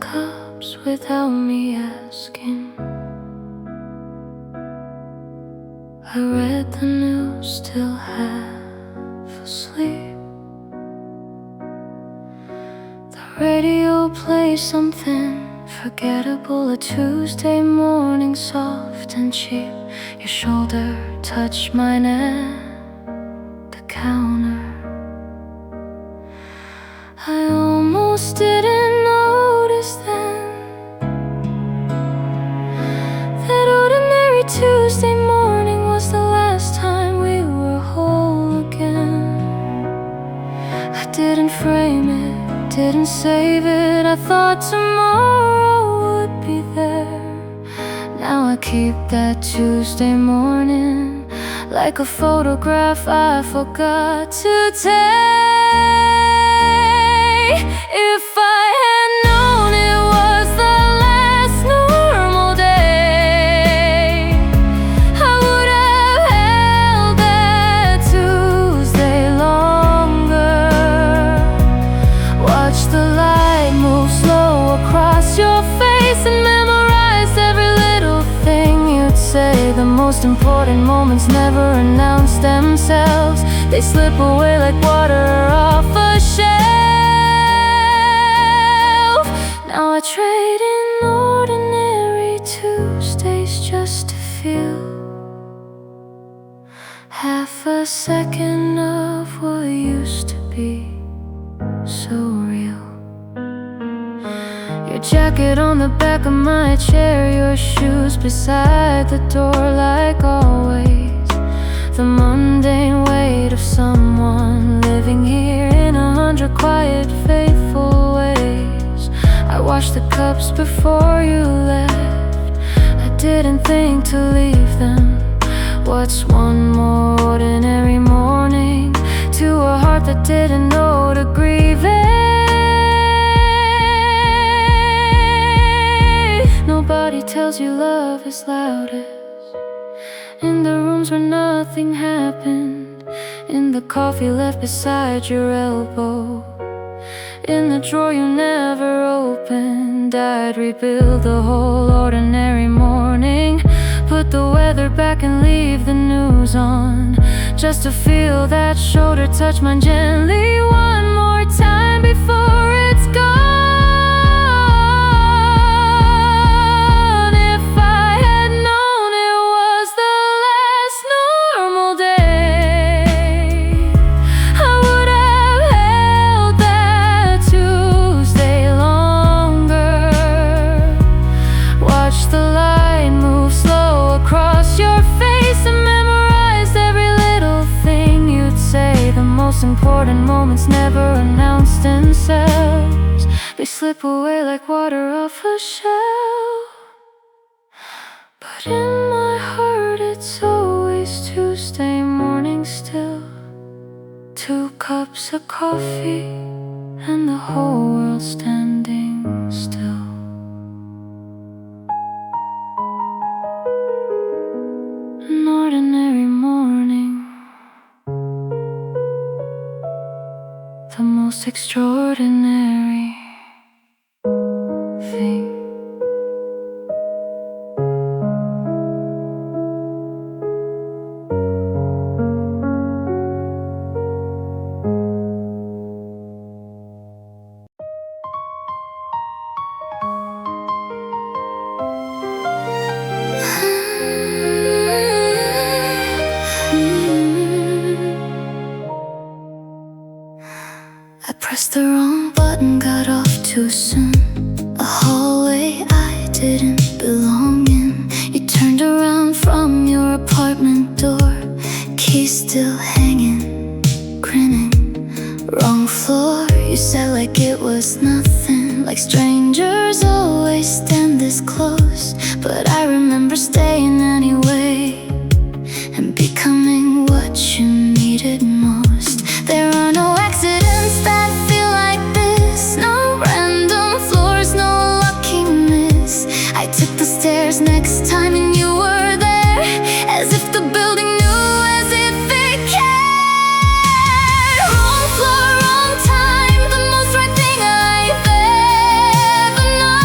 cups without me asking. I read the news, still half asleep. The radio plays something forgettable, a Tuesday morning, soft and cheap. Your shoulder touched mine at the counter. I almost didn't notice then that ordinary Tuesday morning was the last time we were whole again. I didn't frame it, didn't save it. I thought tomorrow would be there. Now I keep that Tuesday morning like a photograph I forgot to take. If I had known it was the last normal day, I would have held that Tuesday longer. Watch the light move slow across your face and memorize every little thing you'd say. The most important moments never announce themselves. They slip away like water off a shelf. Now I trade in ordinary Tuesdays just to feel half a second of what used to be so real. Your jacket on the back of my chair, your shoes beside the door like always. The mundane weight of someone living here in 100 quiet, faithful ways. I washed the cups before you left. I didn't think to leave them. What's one more ordinary morning to a heart that didn't know to grieve it? Nobody tells you love is loudest in the rooms where nothing happened, in the coffee left beside your elbow, in the drawer you never opened. I'd rebuild the whole ordinary morning, put the weather back and leave the news on, just to feel that shoulder touch mine gently one more time before it's gone. If I had known it was the last normal day, I would have held that Tuesday longer. Watch the light move slow across your face and memorized every little thing you'd say. The most important moments never announce themselves. They slip away like water off a shelf. But in my heart it's always Tuesday morning still. 2 cups of coffee and the whole world standing still. An ordinary morning, the most extraordinary thing. I pressed the wrong button, got off too soon. A hallway I didn't belong in. You turned around from your apartment door, key still hanging, grinning. Wrong floor, you said like it was nothing, like strangers always stand this close. But I remember staying anyway and becoming what you needed most. There are no accidents that feel like this, no random floors, no lucky miss. I took the stairs next time and you were there, as if the building knew, as if it cared. Wrong floor, wrong time, the most right thing I've ever known.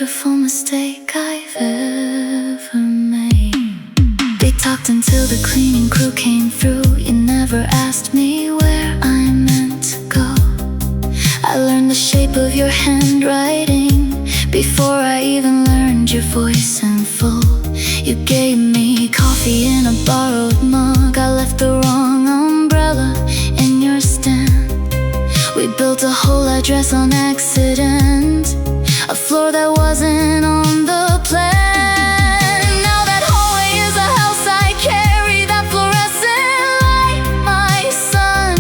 beautiful mistake I've ever made. They talked until the cleaning crew came through. You never asked me where I meant to go. I learned the shape of your handwriting before I even learned your voice in full. You gave me coffee in a borrowed mug. I left the wrong umbrella in your stand. We built a whole address on accident, a floor that wasn't on the plan. Now that hallway is a house I carry, that fluorescent light, my son.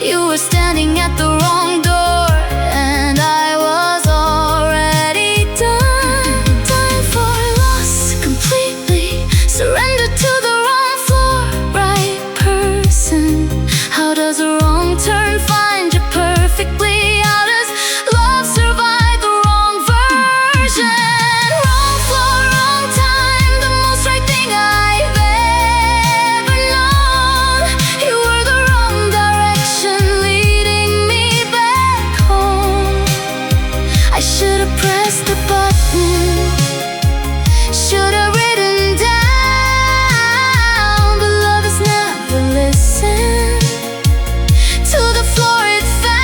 You were standing at the wrong door, and I was already done. Done for loss completely, surrendered to the wrong floor, right person. How does a wrong turn find you perfectly? How does love survive the wrong version? Wrong floor, wrong time, the most right thing I've ever known. You were the wrong direction, leading me back home. I should have pressed the button, should have written down, but love has never listened to the floor it found.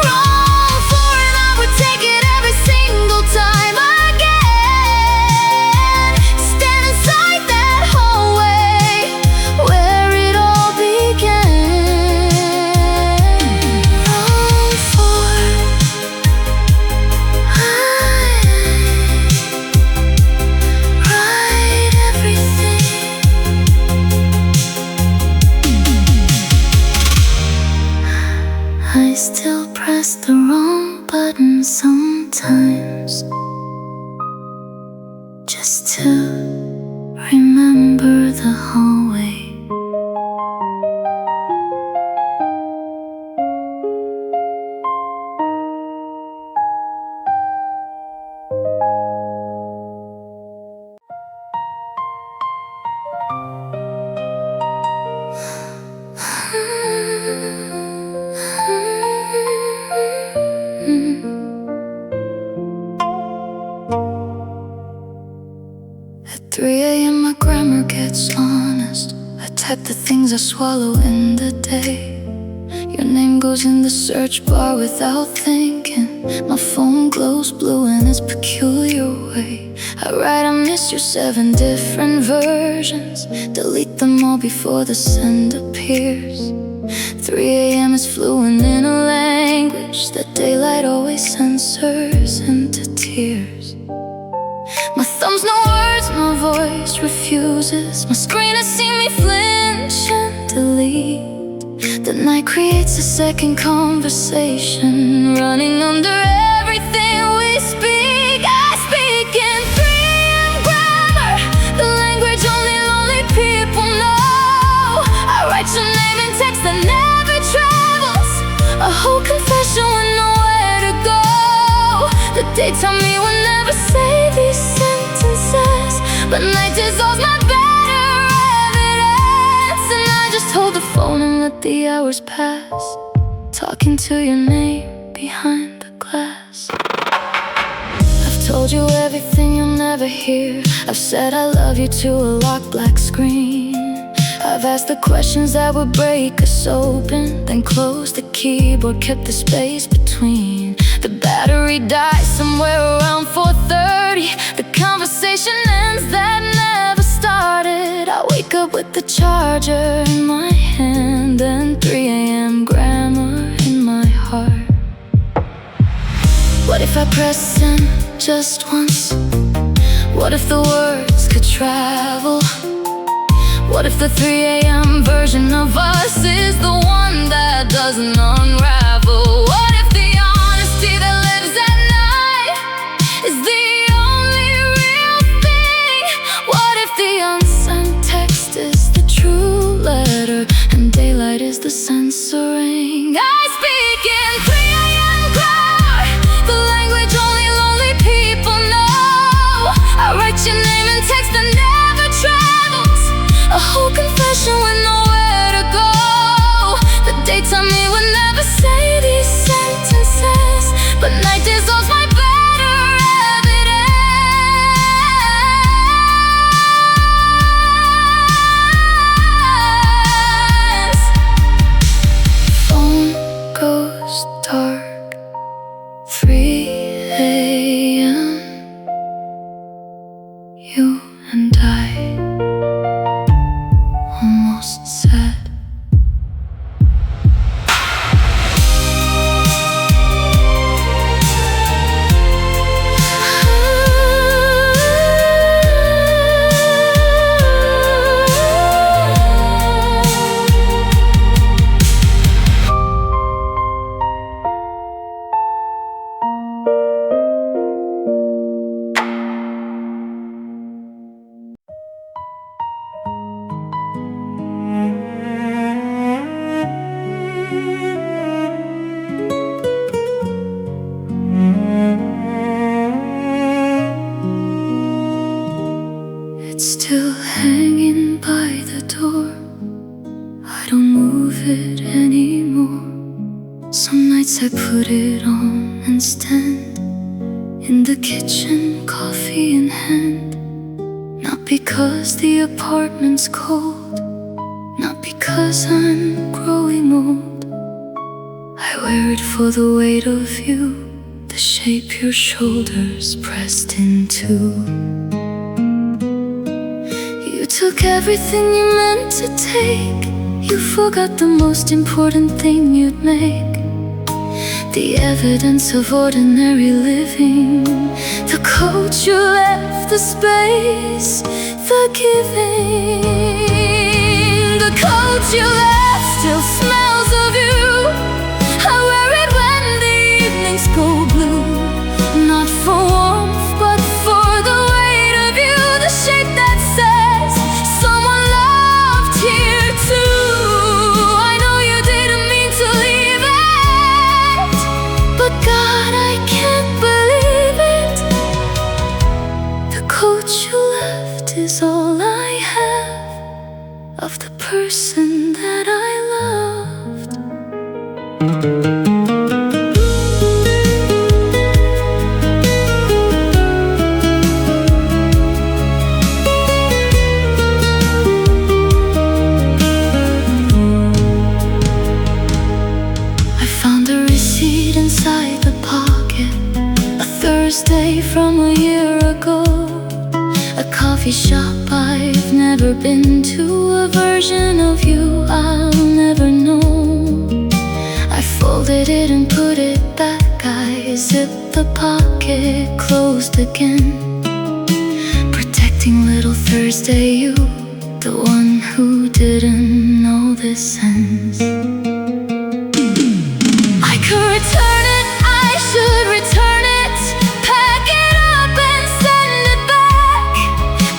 Wrong floor, and I would take it every single time again. Stand inside that hallway where it all began. Wrong floor, write everything. I still press the wrong button sometimes, just to remember the hallway. At 3 a.m. my grammar gets honest. I type the things I swallow in the day. Your name goes in the search bar without thinking. My phone glows blue in its peculiar way. I write I miss you 7 different versions. Delete them all before the send appears. 3 a.m. is fluent in a language that daylight always censors into tears. My thumb's no words, my voice refuses. My screen has seen me flinch and delete. The night creates a second conversation, running under everything we speak. I speak in 3 a.m. grammar, the language only lonely people know. I write your name in text that never travels, a whole confession with nowhere to go. The daytime me will never say these sentences, but night dissolves my better evidence. And I just hold the phone and let the hours pass, talking to your name behind the glass. I've told you everything you'll never hear. I've said I love you to a locked black screen. I've asked the questions that would break us open, then closed the keyboard, kept the space between. The battery dies somewhere around 4:30. The conversation ends that never started. I wake up with the charger in my hand and 3 a.m. grammar in my heart. What if I press send just once? What if the words could travel? What if the 3 a.m. version of us is the one that doesn't unravel? What if the honesty that lives at night is the only real thing? What if the unsent text is the true letter and daylight is the censoring? I speak in 3 a.m. grammar, the language only lonely people know. I write your name in text that never travels, a whole confession with nowhere to go. The daytime me would never say these sentences, but night hanging by the door. I don't move it anymore. Some nights I put it on and stand in the kitchen, coffee in hand. Not because the apartment's cold, not because I'm growing old. I wear it for the weight of you, the shape your shoulders pressed into. You took everything you meant to take. You forgot the most important thing you'd make. The evidence of ordinary living, the coat you left, the space, the giving. The coat you left still smells of you. I wear it when the evenings go blue. Not for warmth, but for the weight of you. The shape that says someone loved here too. I know you didn't mean to leave it, but God, I can't believe it. The coat you left is all I have of the person that I loved. I found a receipt inside the pocket, a Thursday from a year ago. A coffee shop I've never been to, a version of you I'll never know. I folded it and put it back, I zipped the pocket closed again, protecting little Thursday you, the one who didn't know the sense. I could return it, I should return it, pack it up and send it back.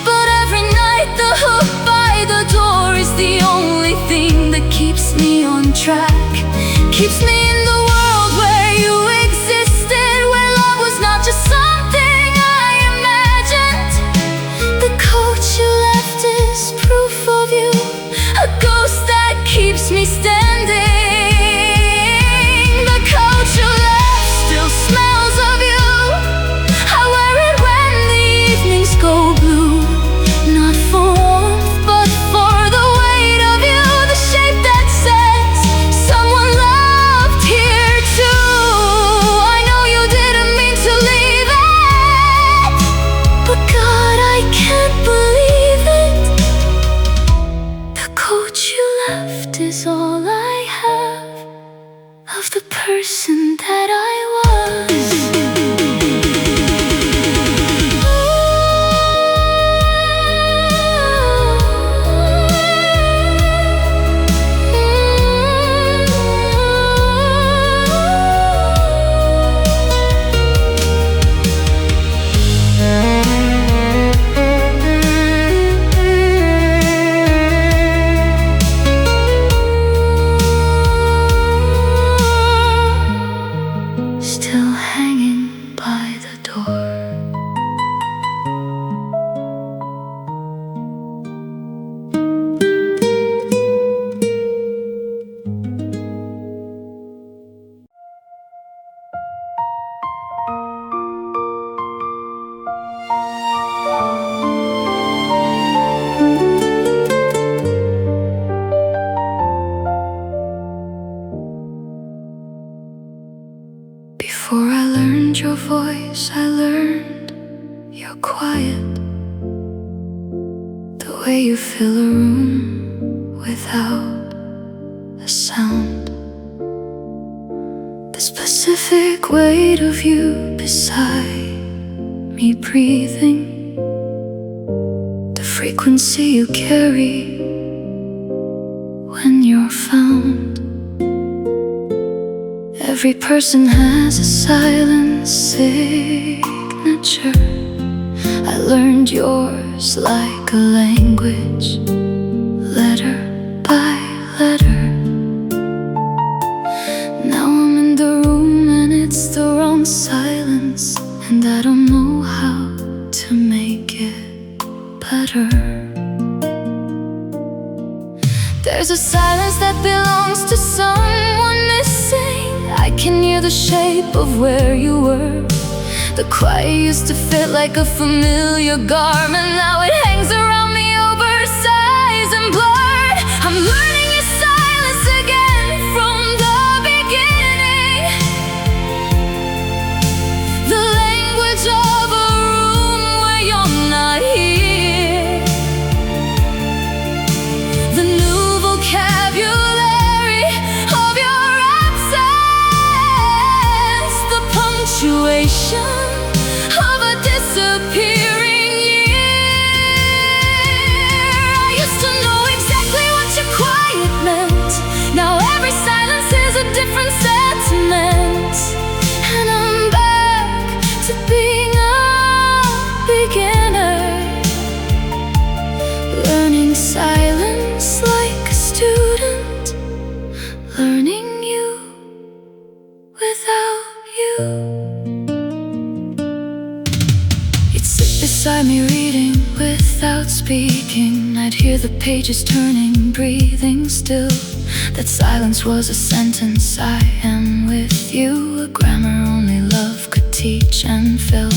But every night the hook by the door is the only thing that keeps me on track. Keeps me in the world where you existed, where love was not just something I imagined. The coat you left is proof of you, a ghost that keeps me standing. The coat you left still smells of you. I wear it when the evenings go blue. Not for warmth, but for the weight of you, the shape that says someone loved here too. I know you didn't mean to leave it, but God, I can't believe it. The coat you left is all I have of the person that I was. Still hanging by the door. Before I learned your voice, I learned you're quiet. The way you fill a room without a sound. The specific weight of you beside me breathing. The frequency you carry when you're found. Every person has a silent signature. I learned yours like a language, letter by letter. Now I'm in the room and it's the wrong silence, and I don't know how to make it better. There's a silence that belongs to someone missing. I can hear the shape of where you were. The quiet used to fit like a familiar garment. Now it hangs around me, oversized and blurred. I'm learning your silence again from the beginning. The language of a room where you're not here. The new vocabulary of your absence. The punctuation of a disappearing year. I used to know exactly what your quiet meant. Now every silence is a different sentiment. And I'm back to being a beginner, learning silence like a student, learning you without you. Beside me reading without speaking. I'd hear the pages turning, breathing still. That silence was a sentence. I am with you, a grammar only love could teach and fill.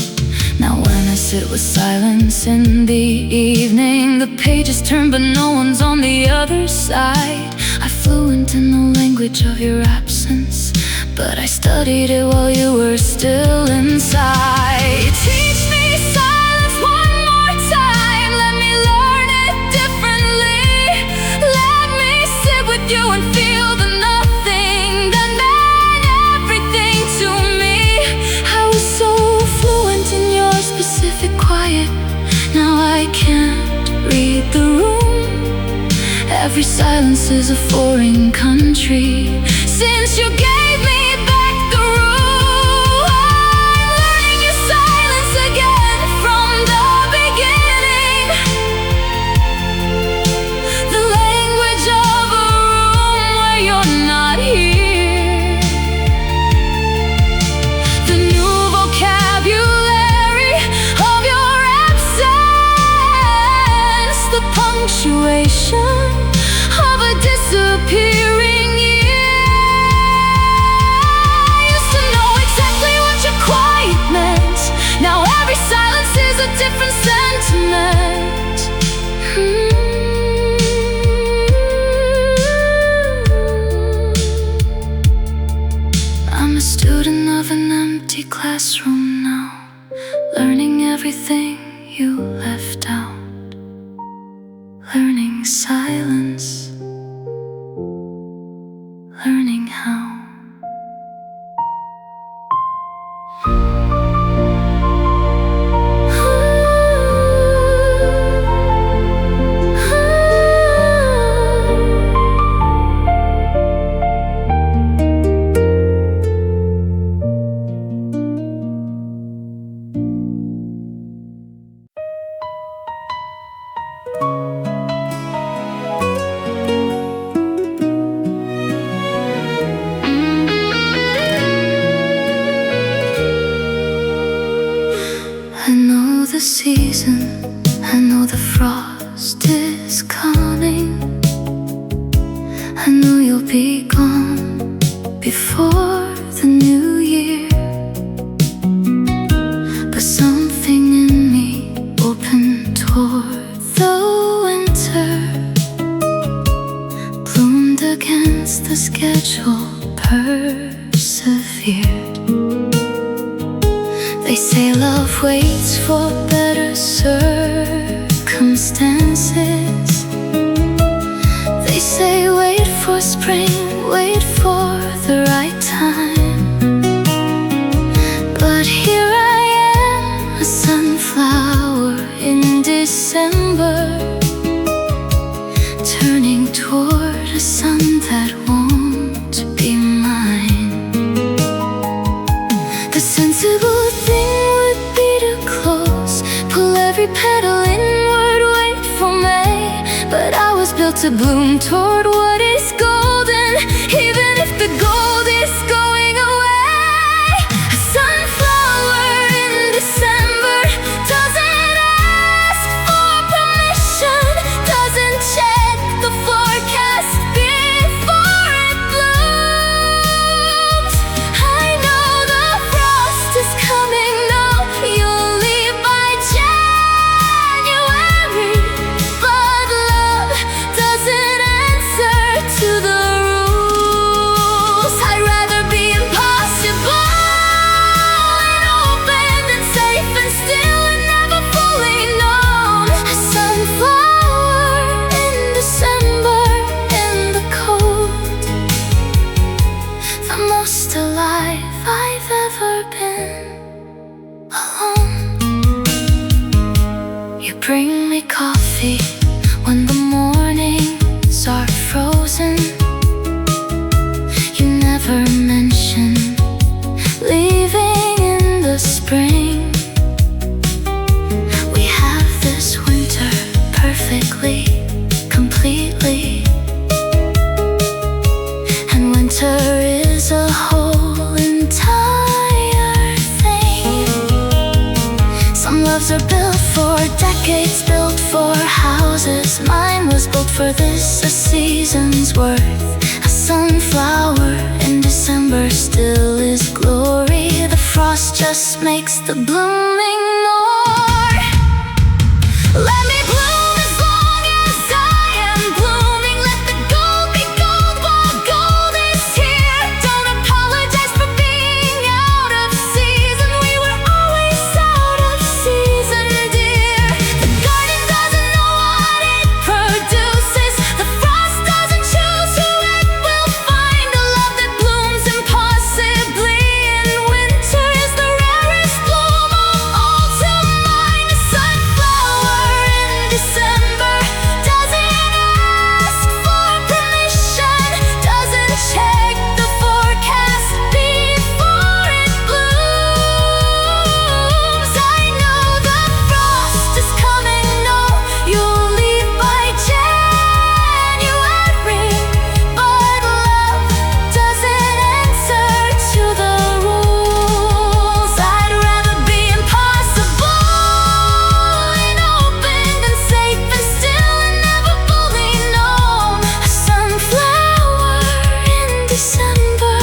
Now when I sit with silence in the evening, the pages turn but no one's on the other side. I fluent in the language of your absence, but I studied it while you were still inside. Teach me you and feel the nothing that meant everything to me. I was so fluent in your specific quiet. Now I can't read the room. Every silence is a foreign country since you gave me back the room. I'm learning your silence again from the beginning. The language of you're not here. The new vocabulary of your absence. The punctuation of a disappearing year. I used to know exactly what your quiet meant. Now every silence is a different sentiment. I'm a student of an empty classroom now, learning everything you left out, learning silence, learning how. I know the season, I know the frost is coming. I know you'll be gone before the new year. But something in me opened toward the winter, bloomed against the schedule, persevered. They say love waits for better circumstances. They say wait for spring, wait for the right time. But here I am, a sunflower in December, turning toward a sun that won't be mine. The sensible thing would be to close, pull every petal inward, wait for May. But I was built to bloom toward what is golden, even if the gold is going away. A sunflower in December doesn't ask for permission, doesn't check the forecast. When the mornings are frozen, you never mention leaving in the spring. We have this winter perfectly, completely. And winter is a whole entire thing. Some loves are built for decades, built for houses. Mine was built for this, a season's worth. A sunflower in December still is glory. The frost just makes the blooming more. Let me bloom as long as I am blooming. Let the gold be gold while gold is here. Don't apologize for being out of season. We were always out of season, dear. The garden doesn't know what it produces. The frost doesn't choose who it will find. A love that blooms impossibly in winter is the rarest bloom of all to mine. A sunflower in December doesn't ask for permission, doesn't check the forecast before it blooms. I know the frost is coming, no, you'll leave by January. But love doesn't answer to the rules. I'd rather be impossible and open than safe and still and never fully known. A sunflower in December,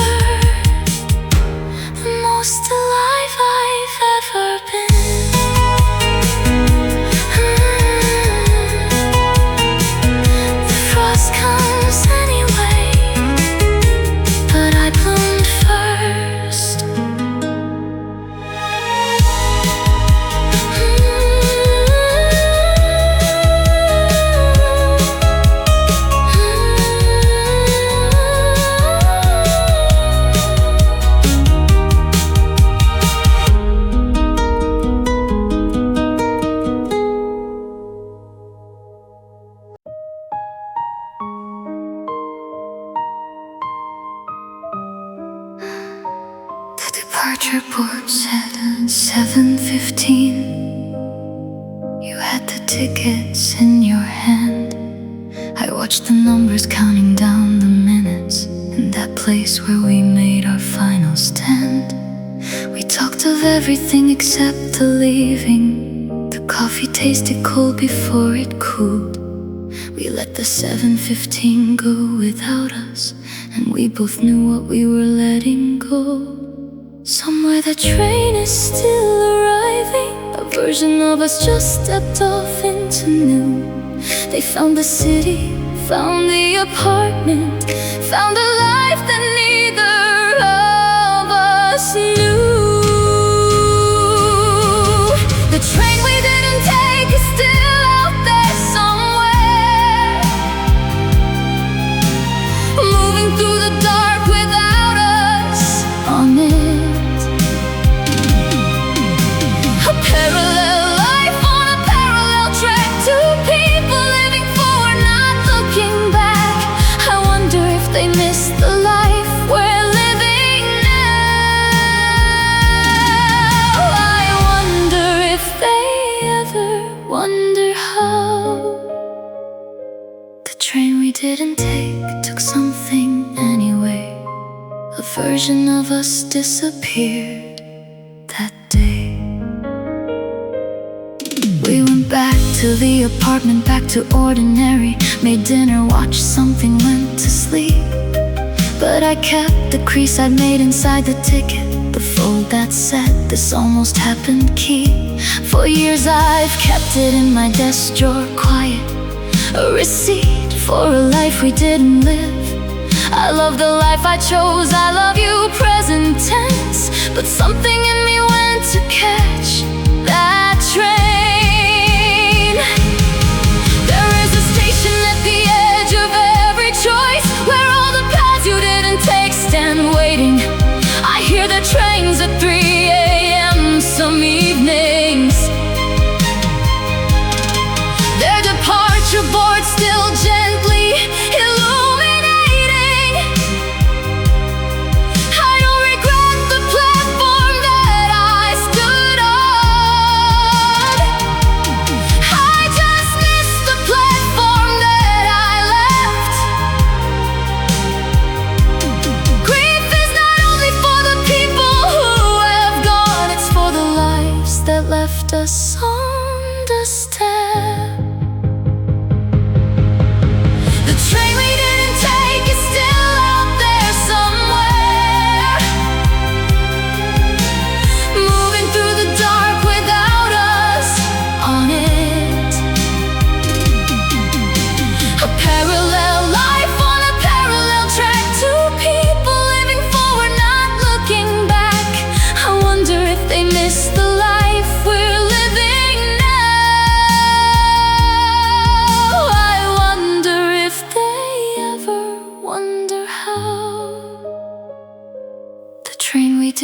the most alive I've ever been. The frost comes anyway, but I bloomed first. The departure board said 7:15. You had the tickets in your hand. I watched the numbers counting down the minutes in that place where we made our final stand. We talked of everything except the leaving. The coffee tasted cold before it cooled. We let the 7:15 go without us, and we both knew what we were letting go. Somewhere the train is still arriving. A version of us just stepped off into new. They found the city, found the apartment, found a life that neither of us knew. The train we didn't take is still out there somewhere, moving through the dark without us on it. A parallel life on a parallel track. Two people living forward, not looking back. I wonder if they miss the life we're living now. I wonder if they ever wonder how the train we didn't take took something anyway. A version of us disappeared that day. We went back to the apartment, back to ordinary. Made dinner, watched something, went to sleep. But I kept the crease I'd made inside the ticket, the fold that said this almost happened key. For years I've kept it in my desk drawer, quiet, a receipt for a life we didn't live. I love the life I chose, I love you present tense. But something in me went to catch that train. There is a station at the edge of every choice, where all the paths you didn't take stand waiting. I hear the trains at 3 a.m. some evenings. Their departure board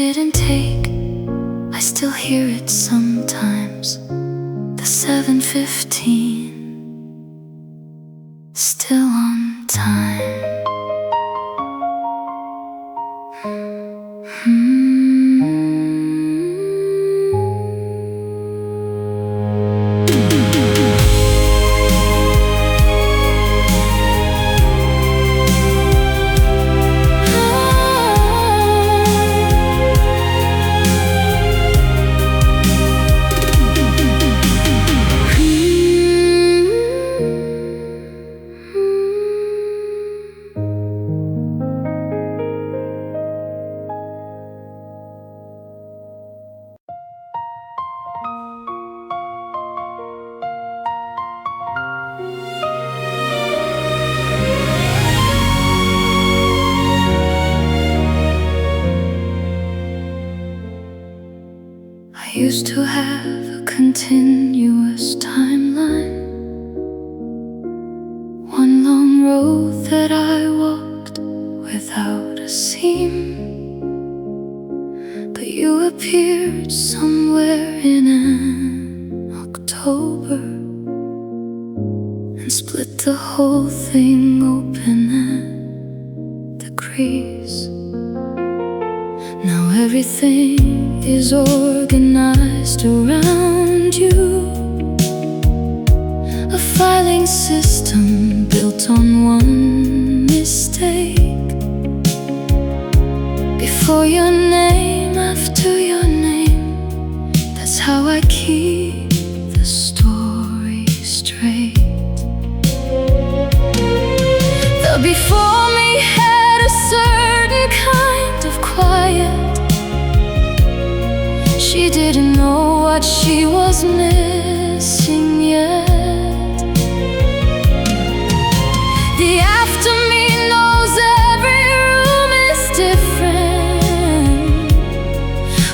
didn't take, I still hear it sometimes. The 7:15, still on time. I used to have a continuous timeline, one long road that I walked without a seam. But you appeared somewhere in an October and split the whole thing open at the crease. Now everything is organized around you, a filing system built on one mistake. Before your name, after your name, that's how I keep the story straight. The before me had a certain kind of quiet. She didn't know what she was missing yet. The after me knows every room is different.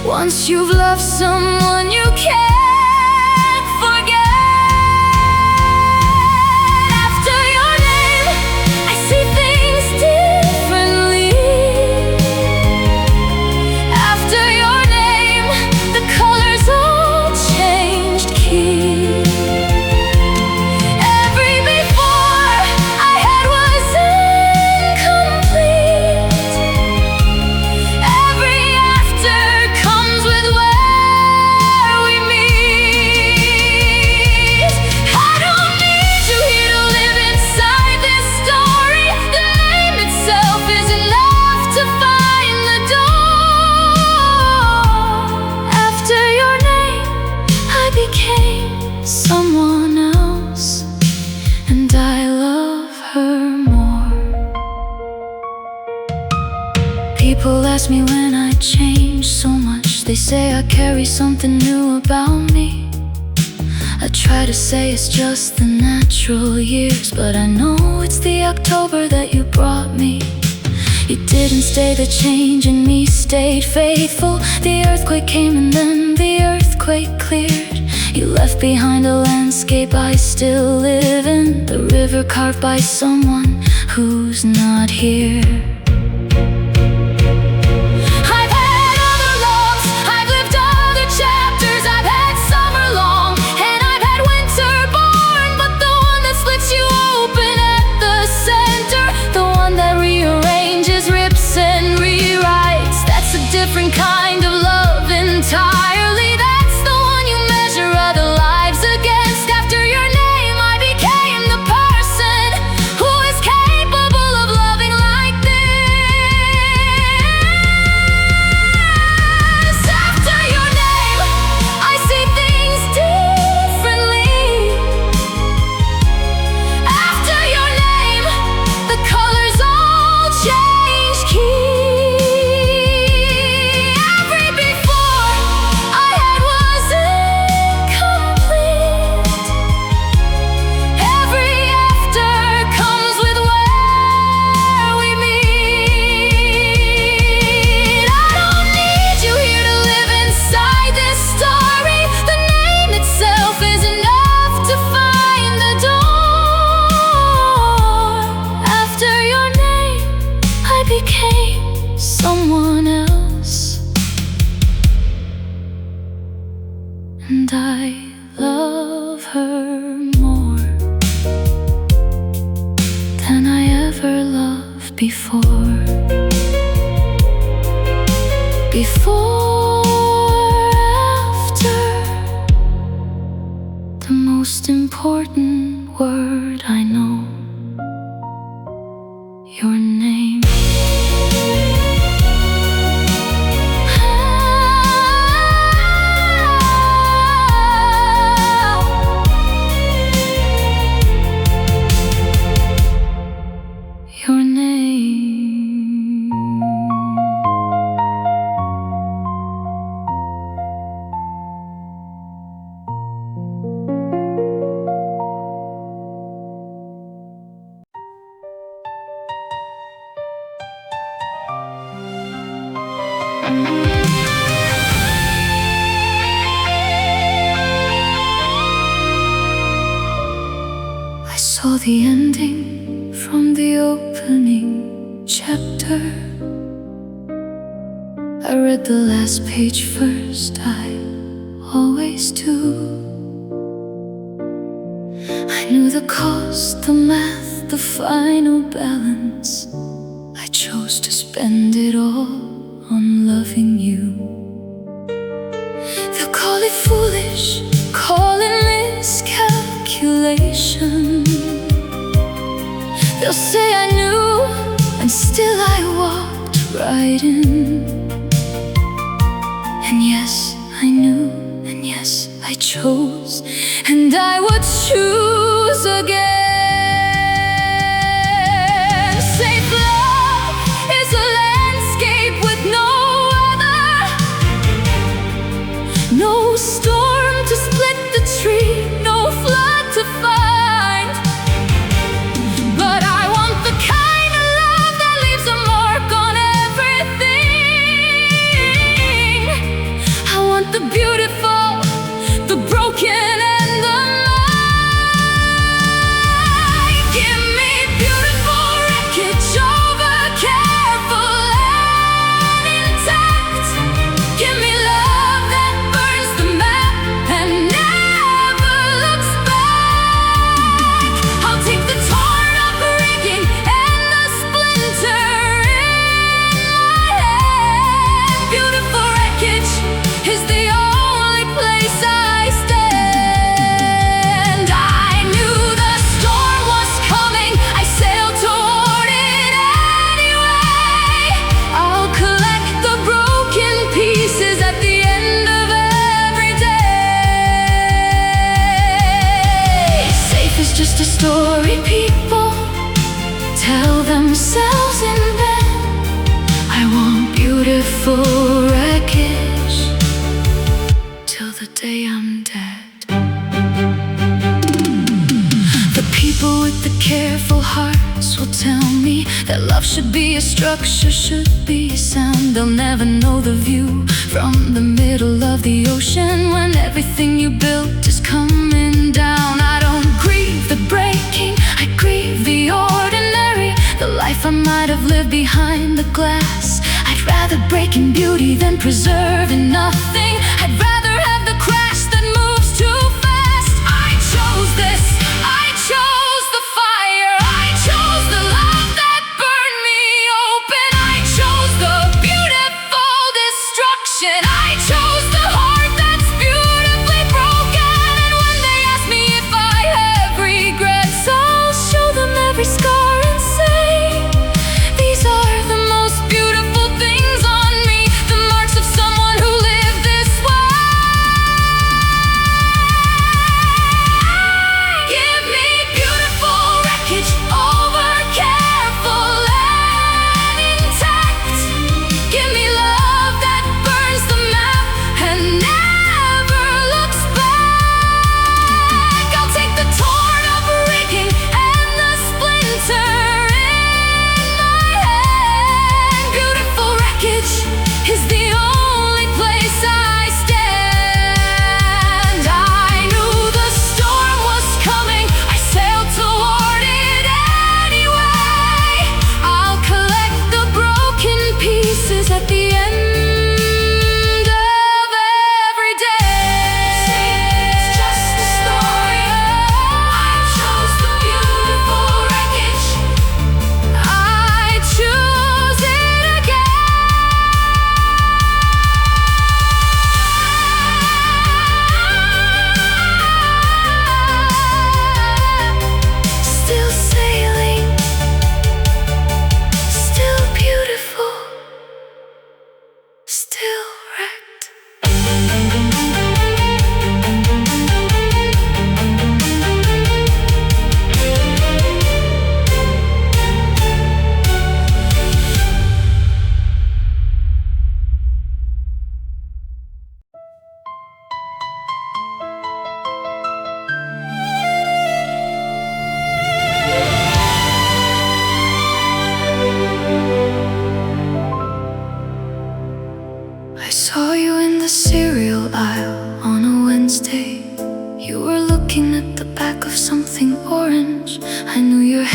Once you've loved someone, you can't forget. After your name, I see things differently. After your name, the colors all changed key. Every before I had was incomplete. Every after comes with where we meet. I don't need you here to live inside this story. The name itself is enough to find the door. After your name, I became someone else, and I love her more. People ask me when I change so much. They say I carry something new about me. I try to say it's just the natural years, but I know it's the October that you brought me. You didn't stay, the change in me stayed faithful. The earthquake came and then the earthquake cleared. You left behind a landscape I still live in, the river carved by someone who's not here. I've had other loves, I've lived other chapters. I've had summer long and I've had winter born, but the one that splits you open at the center, the one that rearranges, rips and rewrites, that's a different kind of love entirely. That's the one you measure other lives against. After your name, I became the person who is capable of loving like this. before. Before, after, the most important word I know, your name. Your name. I saw the ending from the opening chapter. I read the last page first, I always do. I knew the cost, the math, the final balance. I chose to spend it all on loving you. They'll call it foolish, call it miscalculation. They'll say I knew, and still I walked right in. And yes, I knew, and yes, I chose, and I would choose again. Safe love is a landscape with no other, no storm to split the tree, no flood to find. But I want the kind of love that leaves a mark on everything. I want the beautiful, the broken, and the mine. Give me beautiful wreckage over careful and intact. Give me love that burns the map and never looks back. I'll take the torn up rigging and the splinter in my hand. Beautiful wreckage is the only place I stand. I knew the storm was coming, I sailed toward it anyway. I'll collect the broken pieces at the end of every day. Safe is just a story people tell themselves in bed. I want beautiful wreckage till the day I'm dead. The people with the careful hearts will tell me that love should be a structure, should be sound. They'll never know the view from the middle of the ocean when everything you built is coming down. I don't grieve the breaking, I grieve the ordinary, the life I might have lived behind the glass. I'd rather break in beauty than preserve in nothing. I'd rather have the crash that moves too fast. I chose this, I chose the fire, I chose the love that burned me open. I chose the beautiful destruction, I chose the heart that's beautifully broken. And when they ask me if I have regrets, I'll show them every scar and say, these are the most beautiful things on me, the marks of someone who lived this way.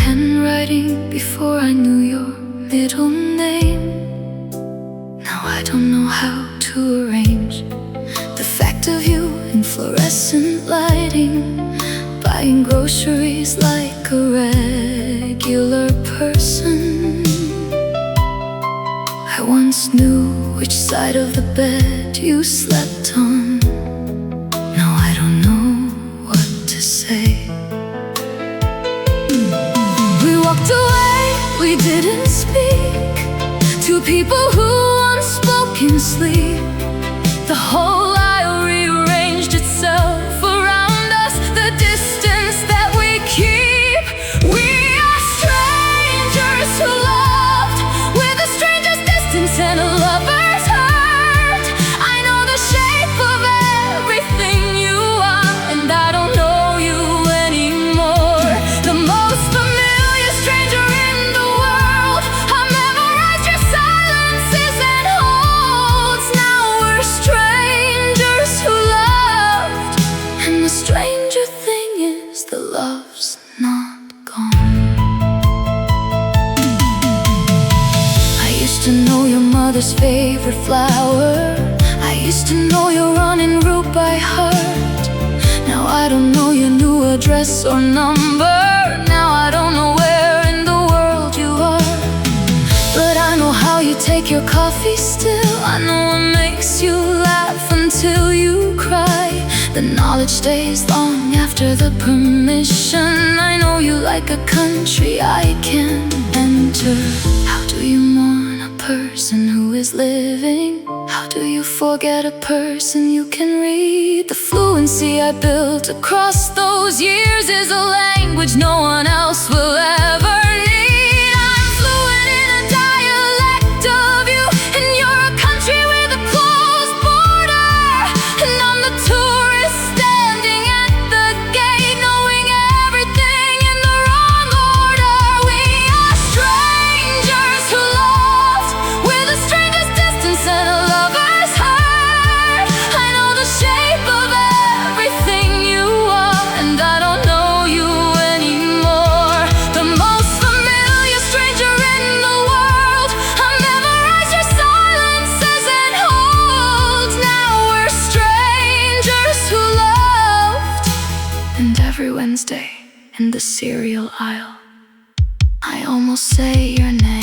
handwriting before I knew your middle name. Now I don't know how to arrange the fact of you in fluorescent lighting, buying groceries like a regular person. I once knew which side of the bed you slept on. Now I don't know what to say. We walked away, we didn't speak. Two people who unspoken sleep. The whole aisle rearranged itself around us, the distance that we keep. We are strangers who loved with a stranger's distance and a lover's heart. I know the shape of everything you are, and I don't know you anymore. The most familiar stranger in the world, I memorized your silences and holds. Now we're strangers who loved, and the stranger thing is the love's not gone. I used to know your mother's favorite flower. I used to know your running route by heart. Now I don't know your new address or number. Now I don't know where in the world you are. But I know how you take your coffee still. I know what makes you laugh until you cry. The knowledge stays long after the permission. I know you like a country I can't enter. How do you mourn a person who is living? How do you forget a person you can read? The fluency I built across those years is a language no one else will ever need. I'm fluent in a dialect of you, and you're a country with a closed border. And I'm the tourist standing at the gate, knowing everything in the wrong order. We are strangers who loved with a stranger's distance and a lover's heart. I know the shape of everything you are, and I don't know you anymore. The most familiar stranger in the world, I memorized your silences and holds. Now we're strangers who loved, and every Wednesday in the cereal aisle, I almost say your name.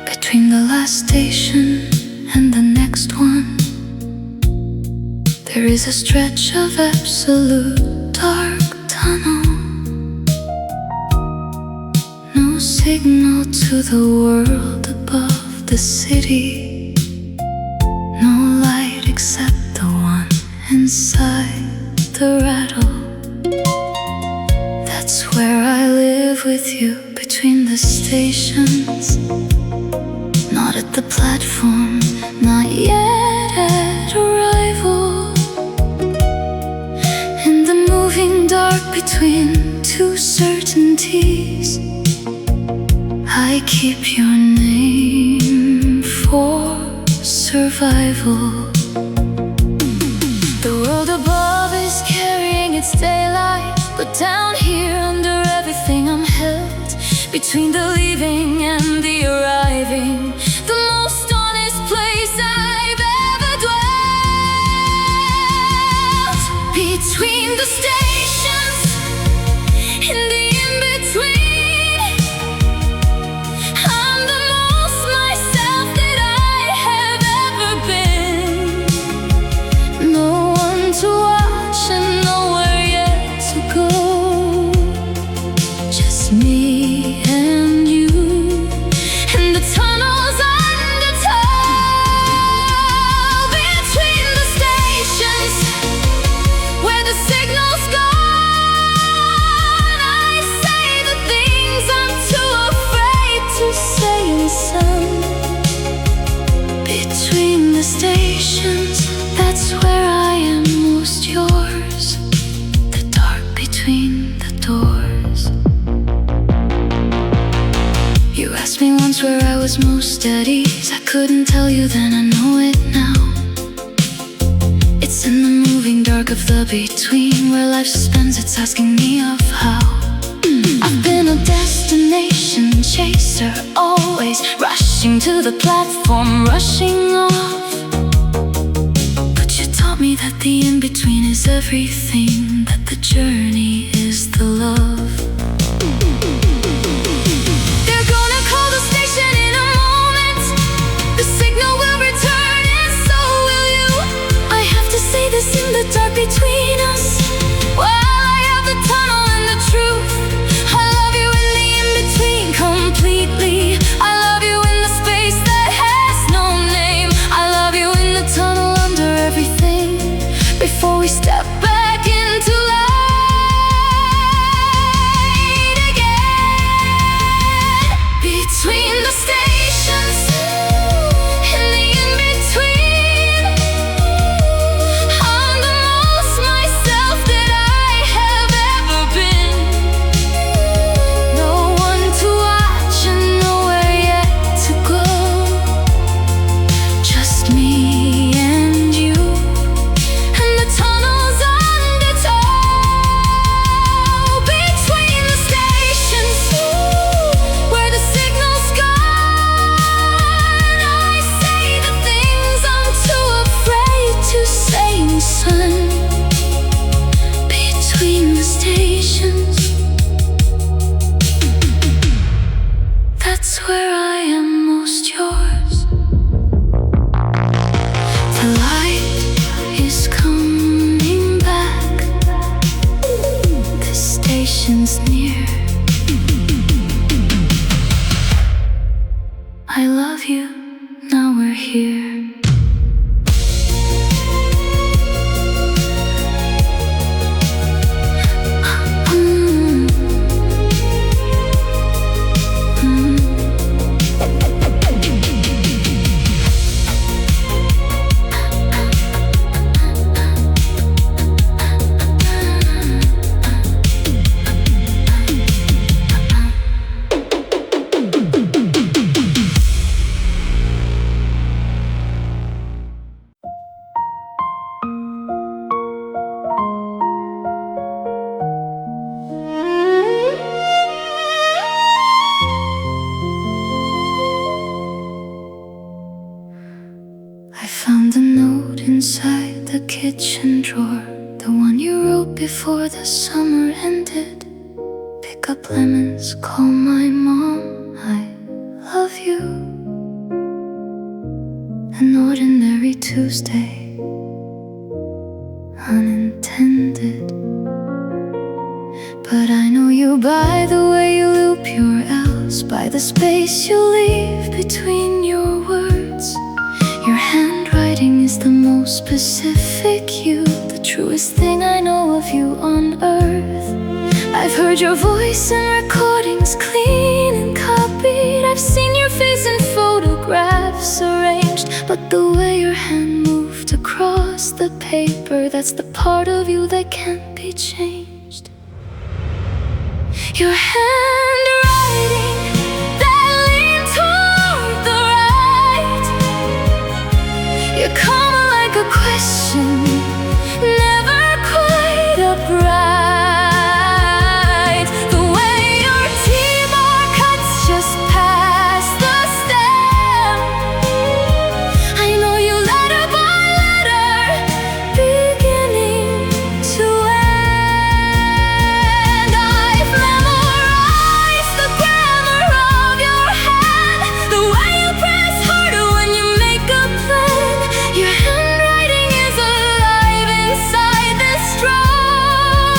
Between the last station and the next one, there is a stretch of absolute dark tunnel. No signal to the world above the city. No light except the one inside the rattle. That's where I live with you, between the stations. Not at the platform, not yet at arrival. In the moving dark between two certainties, I keep your name for survival. The world above is carrying its daylight, but down here under everything I'm held between the leaving and the arriving. The most honest place I've ever dwelt. Between the stations, in the in-between, I'm the most myself that I have Between the stations, that's where I am most yours. The dark between the doors. You asked me once where I was most at ease. I couldn't tell you then, I know it now. It's in the moving dark of the between, where life suspends, it's asking me of how. I've been a destination chaser, always rushing to the platform, rushing off. But you taught me that the in-between is everything, that the journey is the love. They're gonna call the station in a moment. The signal will return and so will you. I have to say this in the dark between us, while I have the tunnel and the truth. I love you in the in-between completely. I love you in the space that has no name. I love you in the tunnel under everything, before we step back into light again. Between the stations, in the in-between, I'm the most myself that I have ever been. No one to watch and nowhere yet to go. Just me and you, and the tunnel's undertow. Between the stations, where the signal's gone, I say the things I'm too afraid to say in the sun. Between the stations, that's where I am most yours. The light is coming back. The station's near. I love you, now we're here. I found a note inside the kitchen drawer, the one you wrote before the summer ended. Pick up lemons, call my mom, I love you. An ordinary Tuesday, unintended. But I know you by the way you loop your L's, by the space you leave between your words. Your handwriting is the most specific you, the truest thing I know of you on earth. I've heard your voice in recordings, clean and copied. I've seen your face in photographs arranged, but the way your hand moved across the paper, that's the part of you that can't be changed. Your handwriting that leaned toward the right. You come like a question, never quite upright. The way your T-bar cuts just past the stem. I know you letter by letter, beginning to end. I've memorized the grammar of your hand, the way you press harder when you make a plan. Your handwriting is alive inside this drawer,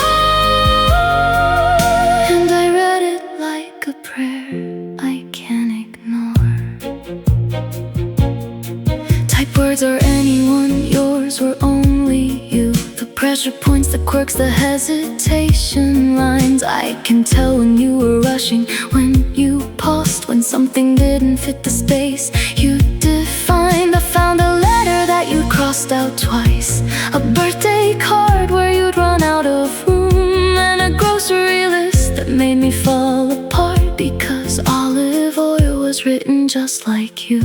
and I read it like a prayer I can't ignore. Type words or anyone, yours or only you. The pressure points, the quirks, the hesitation lines. I can tell when you were rushing, when you paused, when something didn't fit the space you defined. I found crossed out twice. A birthday card where you'd run out of room, and a grocery list that made me fall apart because olive oil was written just like you.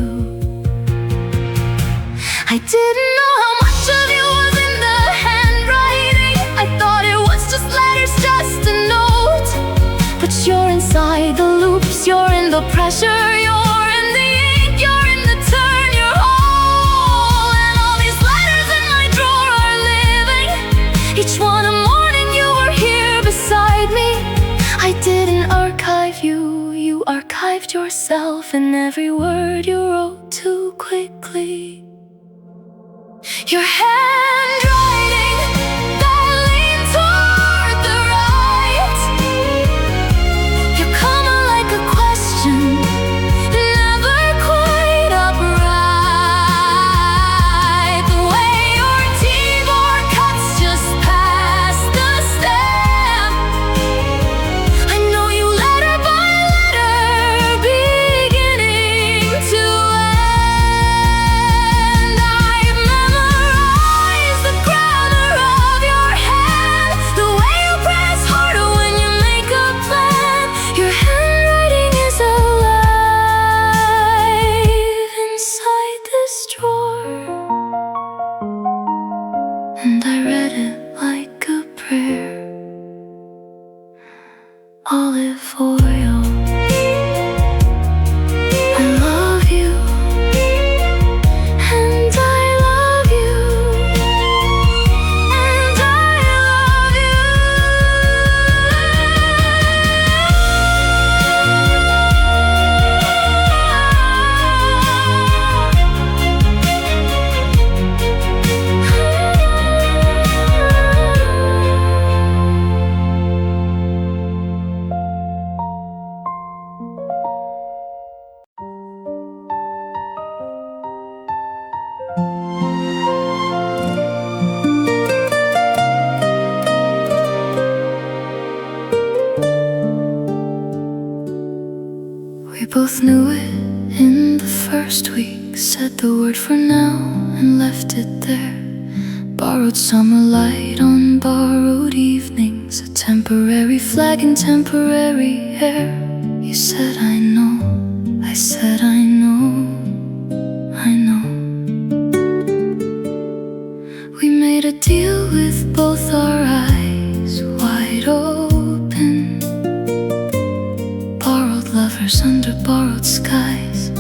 I didn't know how much of you was in the handwriting. I thought it was just letters, just a note. But you're inside the loops, you're in the pressure, you're in the ink, you're in the turn, you're all. And all these letters in my drawer are living, each one a morning you were here beside me. I didn't archive you, you archived yourself, and every word you wrote too quickly. Your handwriting that leaned toward the right, your comma like a question, never quite upright. The way your keyboard cuts just past the stem. I know you letter by letter, beginning to end. I've memorized the grammar of your hand, the way you press harder when you make a plan. Your handwriting is alive inside this drawer, and I read it like a prayer. Olive oil, I love you, and I love you, and I love you. We both knew it in the first week, said the word for now and left it there. Borrowed summer light on borrowed evenings, a temporary flag in temporary air. You said I know, I said I know, I know. We made a deal with both our eyes wide open, borrowed lovers under borrowed skies.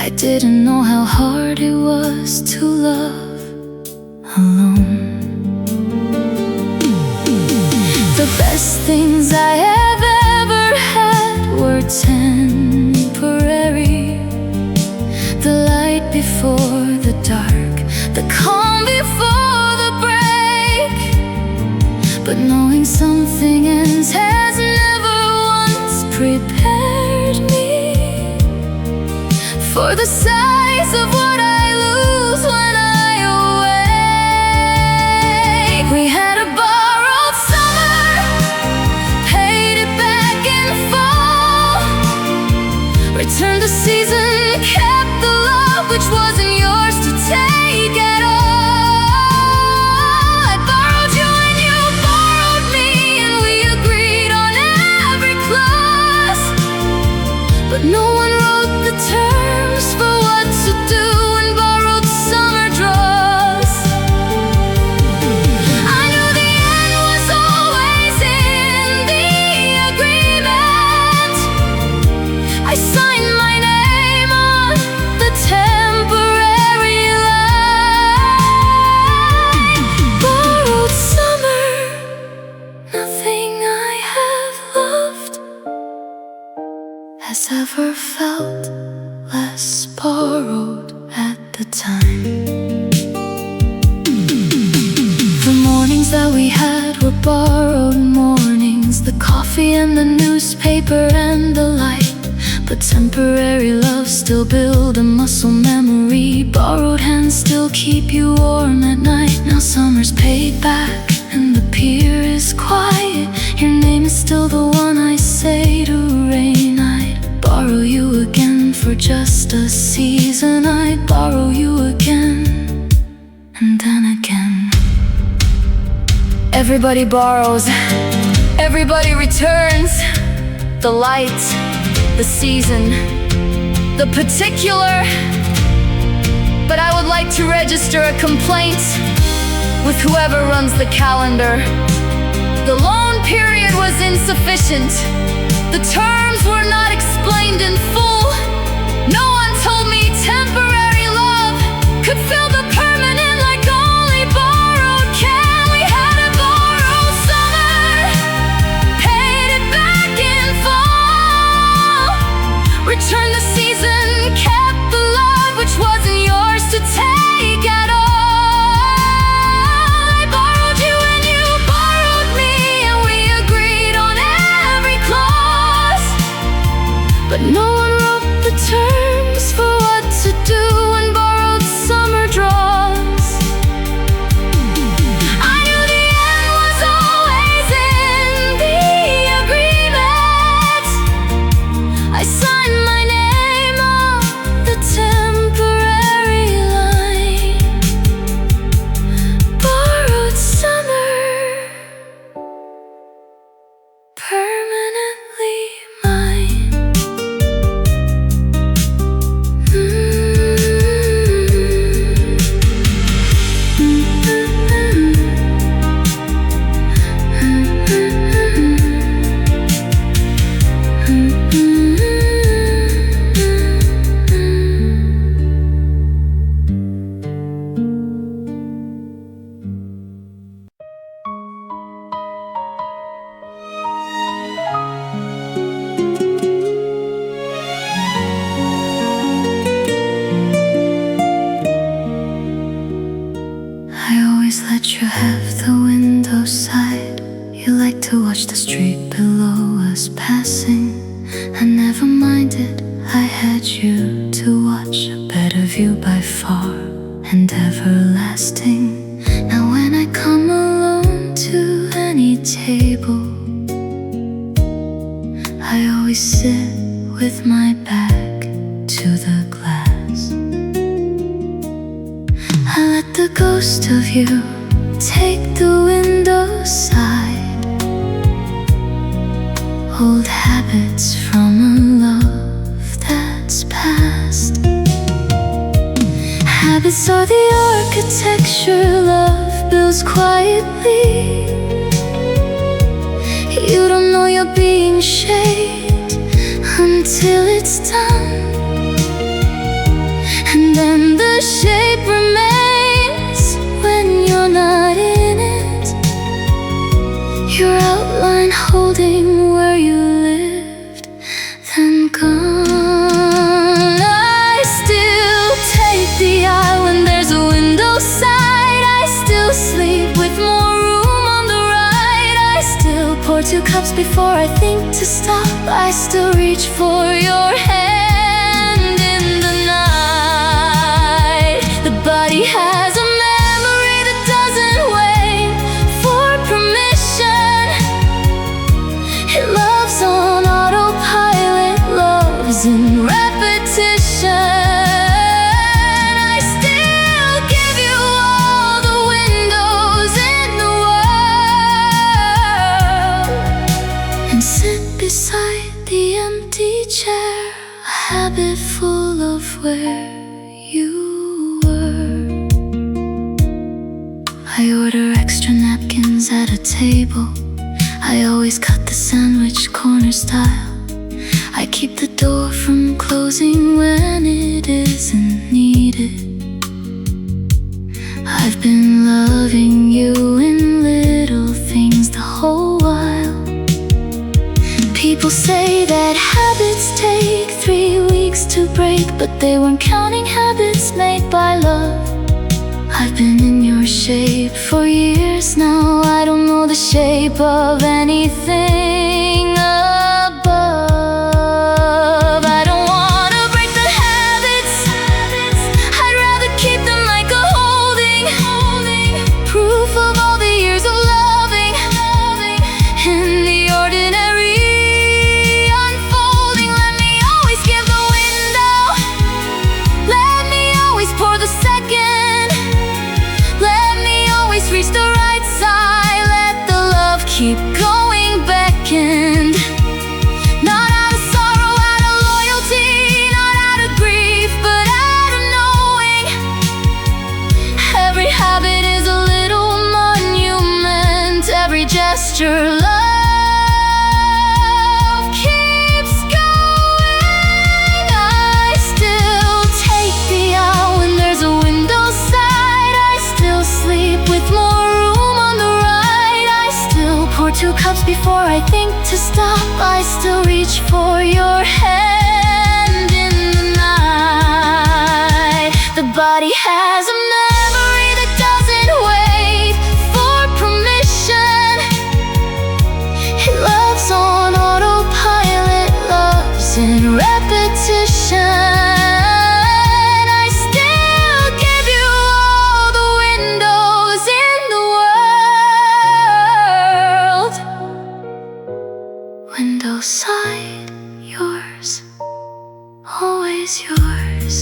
I didn't know how hard it was to love alone. The best things I have ever had were temporary. The light before the dark, the calm before the break. But knowing something ends has never once prepared me for the size of what I lose when I awake. We had a borrowed summer, paid it back in fall, returned the season, kept the love which wasn't yours to take at all. I borrowed you and you borrowed me, and we agreed on every clause, but no one wrote the terms for what to do in borrowed summer draws. I knew the end was always in the agreement. I signed my name on the temporary line. Borrowed summer, nothing I have loved has ever felt less borrowed at the time. The mornings that we had were borrowed mornings, the coffee and the newspaper and the light. But temporary love still build a muscle memory. Borrowed hands still keep you warm at night. Now summer's paid back and the pier is quiet. Your name is still the one I say to rain. I'd borrow you again for just a season. I'd borrow you again, and Everybody borrows, everybody returns. The light, the season, the particular. But I would like to register a complaint with whoever runs the calendar. The loan period was insufficient. The terms were not explained in full. No one told me temporary love could fill the permanent like only borrowed can. We had a borrowed summer, paid it back in fall. Returned the season, kept the love which wasn't yours to take at all. I borrowed you and you borrowed me, and we agreed on every clause. But no one wrote the terms for what to do when borrowed summer draws. I knew the end was always in the agreement. I signed my name on the temporary line. Borrowed summer, permanently mine. I always let you have the window side. You like to watch the street below us passing. I never minded, I had you to watch. A better view by far and everlasting. Now when I come alone to any table, I always sit with my back to the glass. I let the ghost of you take the window side. Old habits from a love that's past. Habits are the architecture love builds quietly. You don't know you're being shaped until it's done. And then the shape remains when you're not in it. Your outline holding where you lived, then gone. I still take the eye when there's a window side. I still sleep with more room on the right. I still pour 2 cups before I think to stop. I still reach for your hand in the night. The body has a memory that doesn't wait for permission. It loves on autopilot, loves in repetition. I still give you all the windows in the world, and sit beside the empty chair, a habit full of where you were. I order extra napkins at a table. I always cut the sandwich corner style. I keep the door from closing when it isn't needed. I've been loving you in little things the whole while. People say that habits take 3 weeks to break, but they weren't counting habits made by love. I've been in your shape for years now. I don't know the shape of anything above. I don't wanna break the habits. I'd rather keep them like a holding, proof of all the years of loving in the ordinary unfolding. Let me always give the window. Let me always pour the second. Let me always reach the right side. Let trust your love keeps going. I still take the aisle when there's a window side. I still sleep with more room on the right. I still pour 2 cups before I think to stop. I still reach for your hand in the night. The body has a memory that doesn't wait for permission. It loves on autopilot, loves in repetition. I still give you all the windows in the world. Window side, yours, always yours.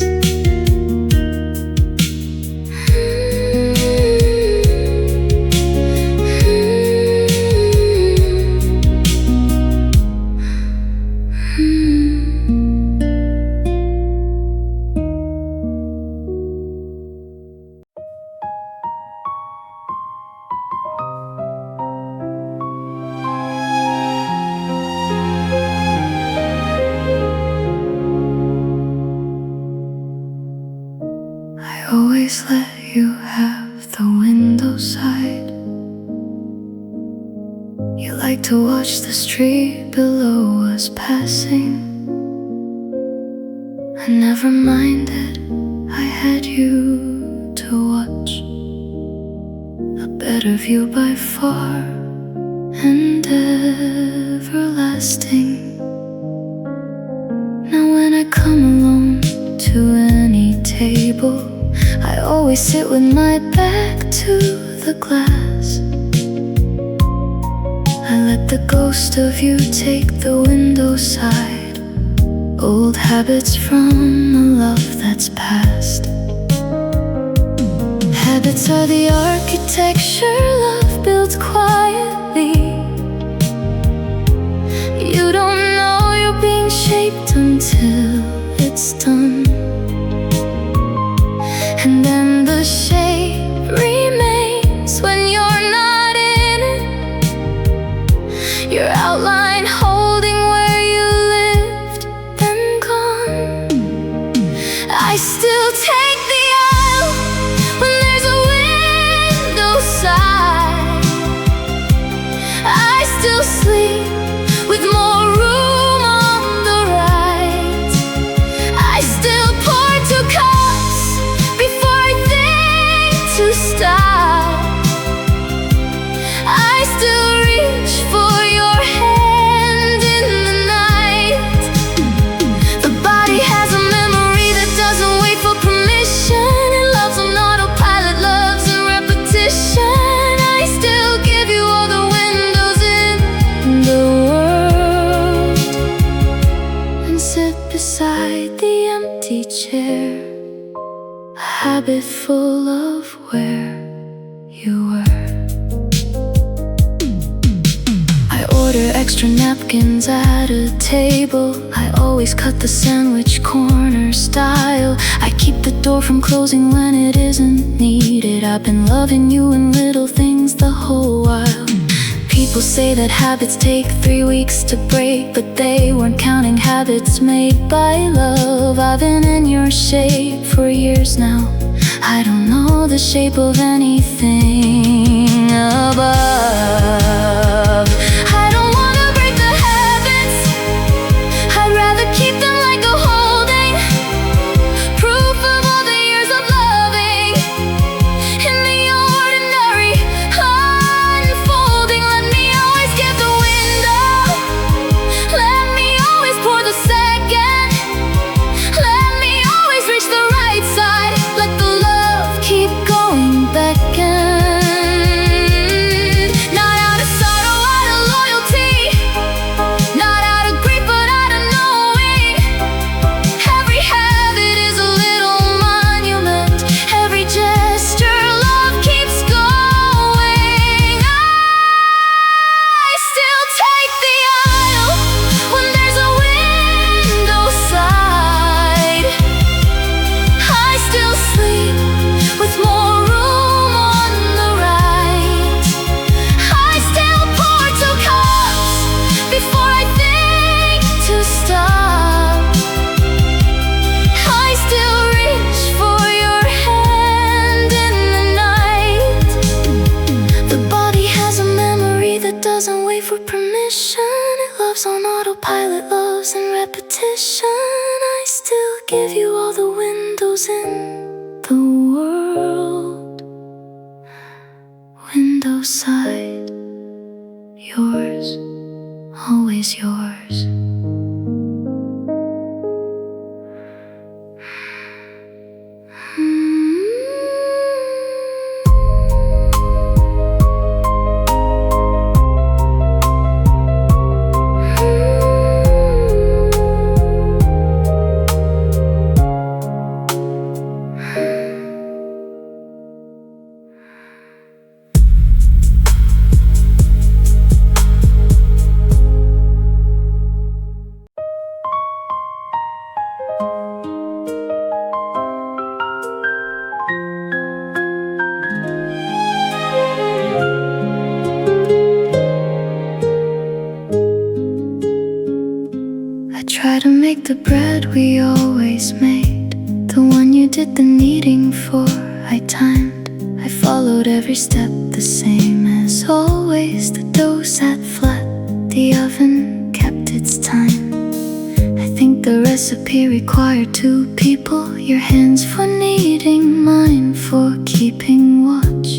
Always let you have the window side. You like to watch the street below us passing. I never minded, I had you to watch. A better view by far and everlasting. Now when I come alone to any table, I always sit with my back to the glass. I let the ghost of you take the window side. Old habits from a love that's past. Habits are the architecture love builds quietly. You don't know you're being shaped until it's done. And then the shape remains when you're not in it. Your outline holding where you lived, then gone. I still take the aisle when there's a window side. I still sleep with more room on the right. I still pour 2 cups before I think to stop. I still reach for your hand in the night. The body has a memory that doesn't wait for permission. It loves on autopilot, loves in repetition. I still give you all the windows in the world and sit beside the empty chair. A habit full of where you were. I order extra napkins at a table. I always cut the sandwich corner style. I keep the door from closing when it isn't needed. I've been loving you in little things the whole while. People say that habits take 3 weeks to break, but they weren't counting habits made by love. I've been in your shape for years now. I don't know the shape of anything above. I don't wanna break the habits. I'd rather keep them like a holding, proof of all the years of loving. In the ordinary unfolding, let me always give the window. Let me always pour the second. Let me always reach the right side. Let the love keep going back and not give you all the windows in the world. Window side, yours, always yours. Try to make the bread we always made, the one you did the kneading for. I timed, I followed every step the same as always. The dough sat flat, the oven kept its time. I think the recipe required two people, your hands for kneading, mine for keeping watch.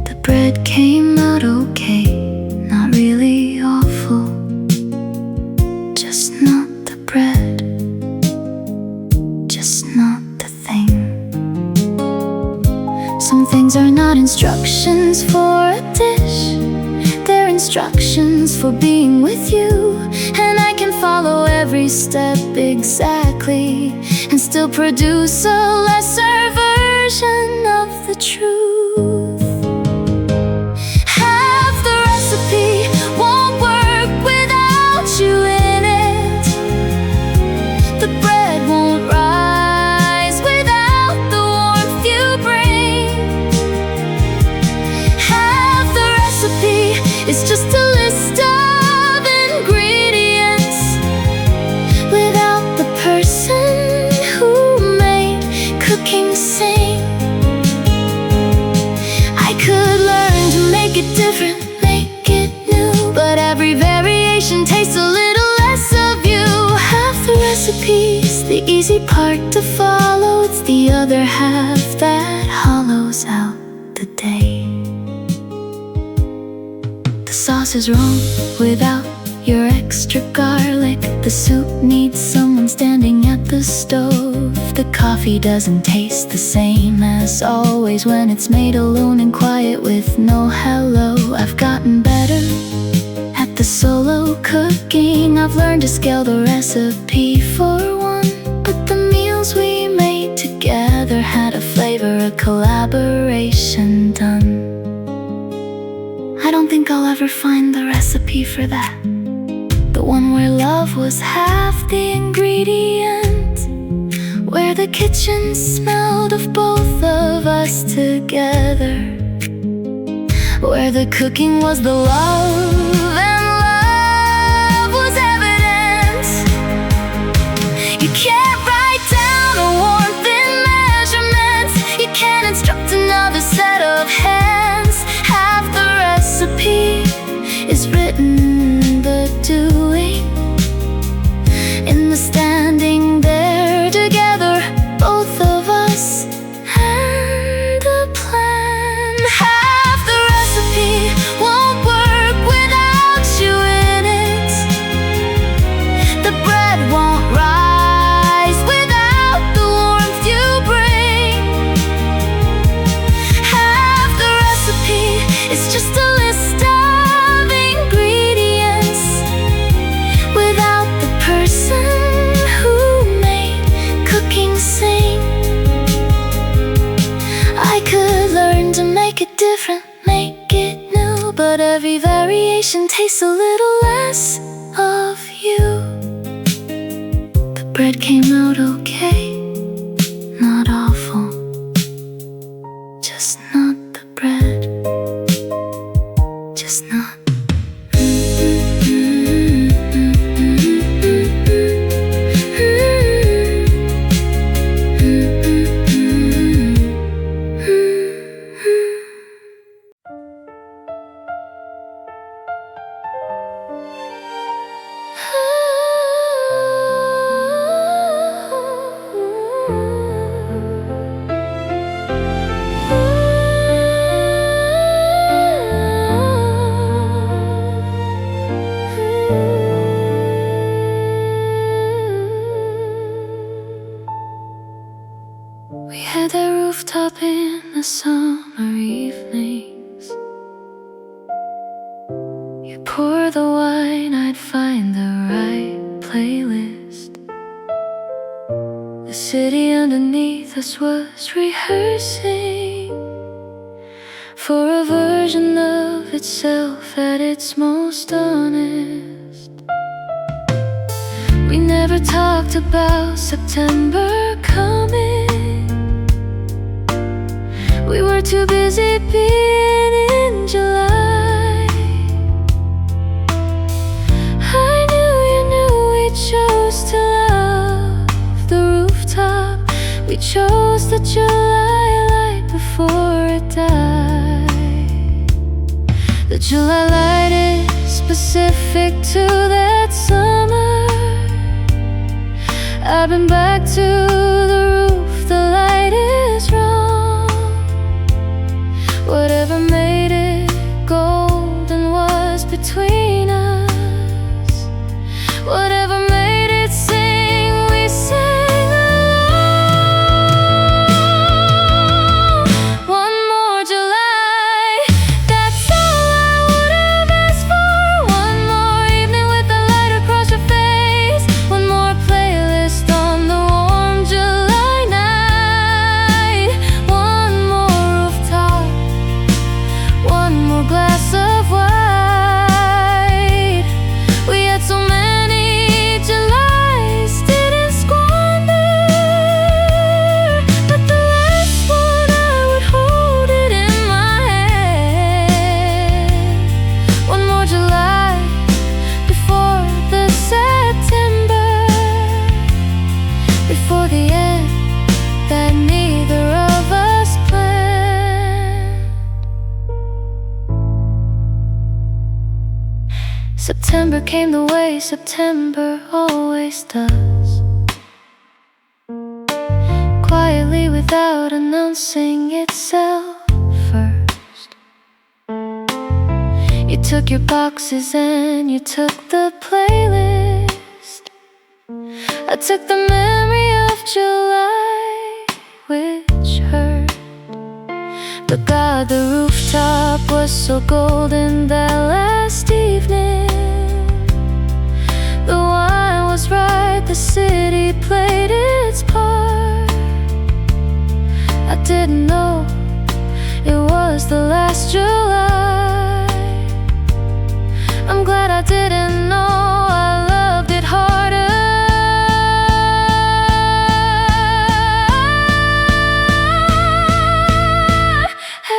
The bread came out okay, not really awful, just not the bread, just not the thing. Some things are not instructions for a dish, they're instructions for being with you. And I can follow every step exactly and still produce a lesser version of the truth. Half the recipe won't work without you in it. The bread won't rise without the warmth you bring. Half the recipe is just a list of ingredients without the person who made cooking sing. I could learn to make it different, make it new, but every variation tastes a little less of you. Half the recipe's the easy part to follow, it's the other half that hollows out the day. The sauce is wrong without your extra garlic. The soup needs someone standing at the stove. The coffee doesn't taste the same as always when it's made alone and quiet with no hello. I've gotten better at the solo cooking. I've learned to scale the recipe for one, but the meals we made together had a flavor, a collaboration done. I don't think I'll ever find the recipe for that, the one where love was half the ingredient, where the kitchen smelled of both of us together, where the cooking was the love and love was evident. You can't write down a warmth in measurements, you can't instruct another set of hands. Half the recipe is written, the doing, in the standing there together, both of us and the plan. Half the recipe won't work without you in it. The bread won't rise without the warmth you bring. Half the recipe is just a list of ingredients without the person who made cooking sing. I could learn to make it different, make it new, but every variation tastes a little less of you. The bread came out okay, not awful, just not the bread, just not. We had that rooftop in the summer evenings. You pour the wine, I'd find the right playlist. The city underneath us was rehearsing for a version of itself at its most honest. We never talked about September coming. We were too busy being in July. I knew you knew we chose to love the rooftop. We chose the July light before it died. The July light is specific to that summer. I've been back to the roof, the light is wrong. Whatever made it golden was between us. Whatever made it sing, we sang along. One more July, that's all I would have asked for. One more evening with the light across your face. One more playlist on the warm July night. One more rooftop, one more glass of white. We had so many Julys, didn't squander. But the last one, I would hold it in my hand. One more July before the September, before the end that neither of us planned. September came the way September always does, quietly without announcing itself first. You took your boxes and you took the playlist. I took the memory of July, which hurt. But God, the rooftop was so golden that last evening. The wine was right, the city played its part. I didn't know it was the last July. I'm glad I didn't know I loved it harder.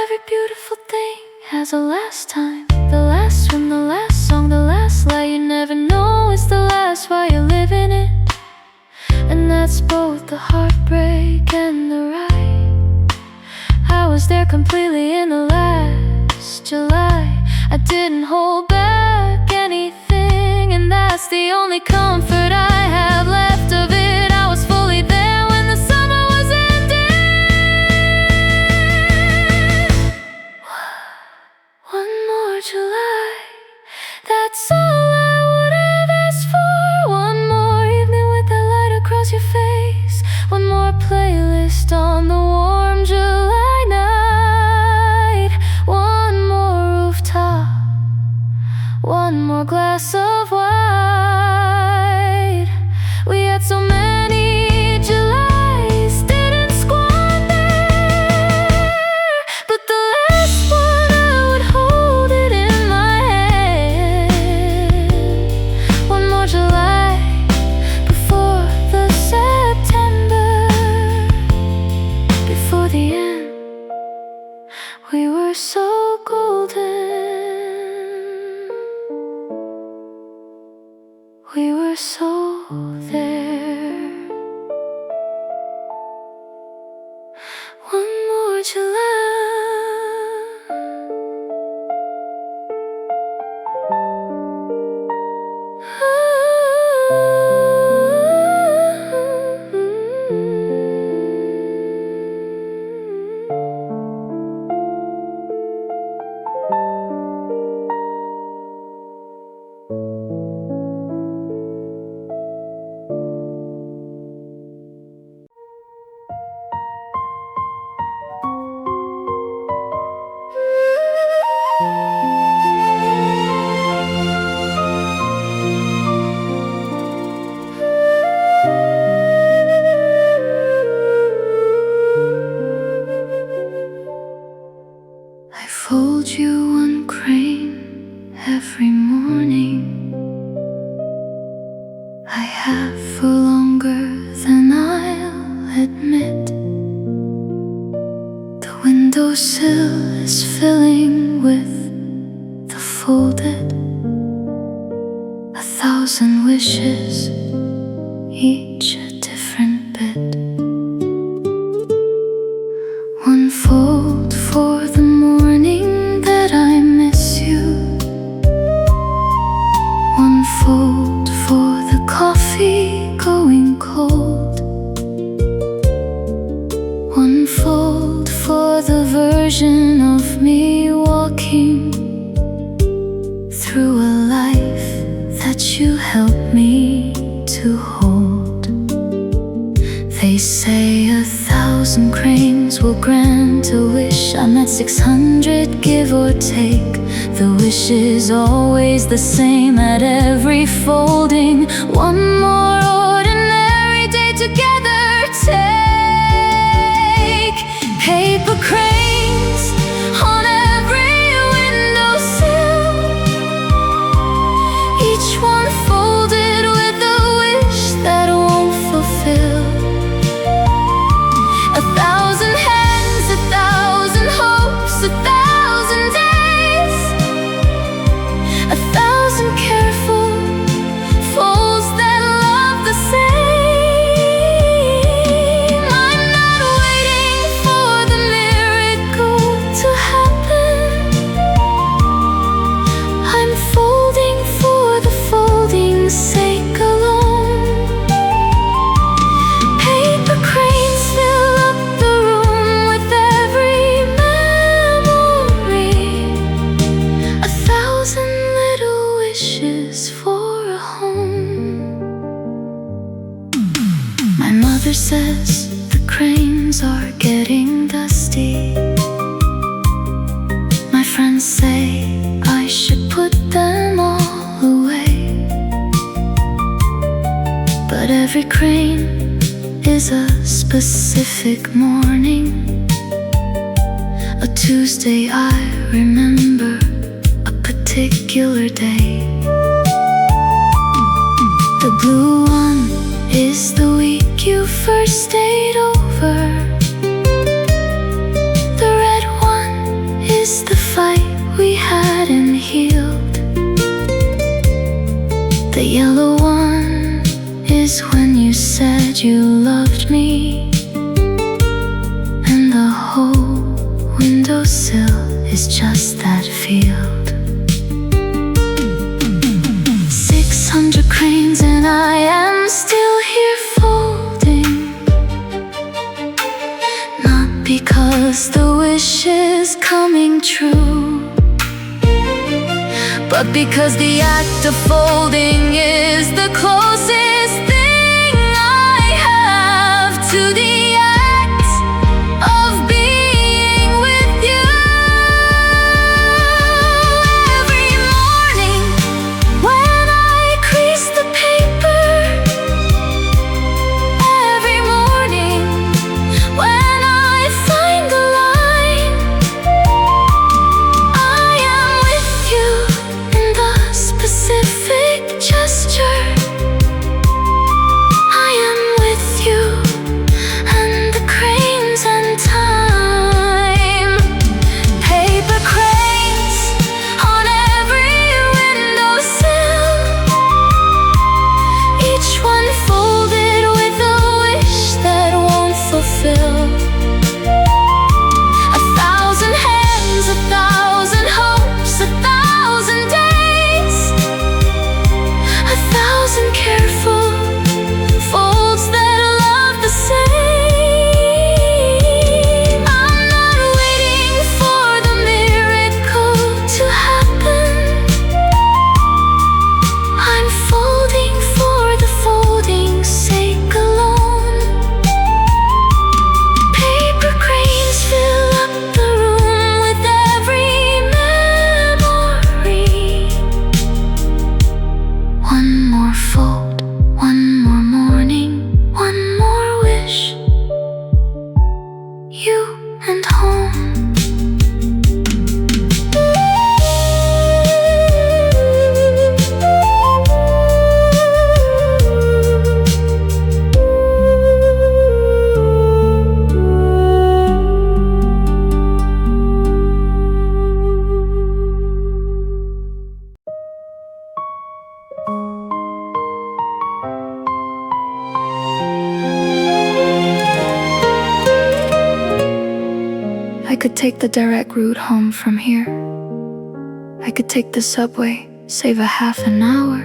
Every beautiful thing has a last time. The last swim, the last song, the last lie. You never know it's the last while you're living it. And that's both the heartbreak and the right. I was there completely in the last July. I didn't hold back anything, and that's the only comfort I have left of it. I was fully there when the summer was ending. One more July, that's all I would have asked for. One more evening with the light across your face. One more playlist on the warm July night. One more rooftop, one more glass of white. We had so many Julys, didn't squander. But the last one, I would hold it in my hand. One more July before the September, before the end. We were so golden. We were so there. One more July. windowsill is filling with the folded 1,000 wishes, each a different bit. One fold for the morning that I miss you, one fold for the coffee going cold, one fold for the version of me walking through a life that you helped me to hold. They say 1,000 cranes will grant a wish. I'm at 600, give or take. The wish is always the same at every folding. One more ordinary day together. Take paper cranes on every windowsill, each one folded with a wish that won't fulfill. 1,000 hands, 1,000 hopes, 1,000 days, 1,000 careful folds that love the same. I'm not waiting for the miracle to happen. I'm folding for the folding's sake alone. Paper cranes fill up the room with every memory. 1,000 little wishes for a home. My mother says the cranes are getting dusty. My friends say I should put them all away. But every crane is a specific morning, a Tuesday I remember, a particular day. The blue one is the week you first stayed over. The red one is the fight we hadn't healed. The yellow one is when you said you loved me, and the whole windowsill is just that field. 600 cranes and I am still here folding, not because the wish is coming true, but because the act of folding is the closest thing I have to the act of being with you. Every morning when I crease the paper, every morning when I find the line, I am with you in the specific gesture. I am with you and the cranes and time. Paper cranes on every windowsill, each one folded with a wish that won't fulfill. 1,000 hands, 1,000 hopes, 1,000 days, 1,000 careful folds that love the same. I'm not waiting for the miracle to happen. I'm folding for the folding's sake alone. Paper cranes fill up the room with every memory. One more fold, one more morning, one more wish, you and home. I could take the direct route home from here. I could take the subway, save a half an hour.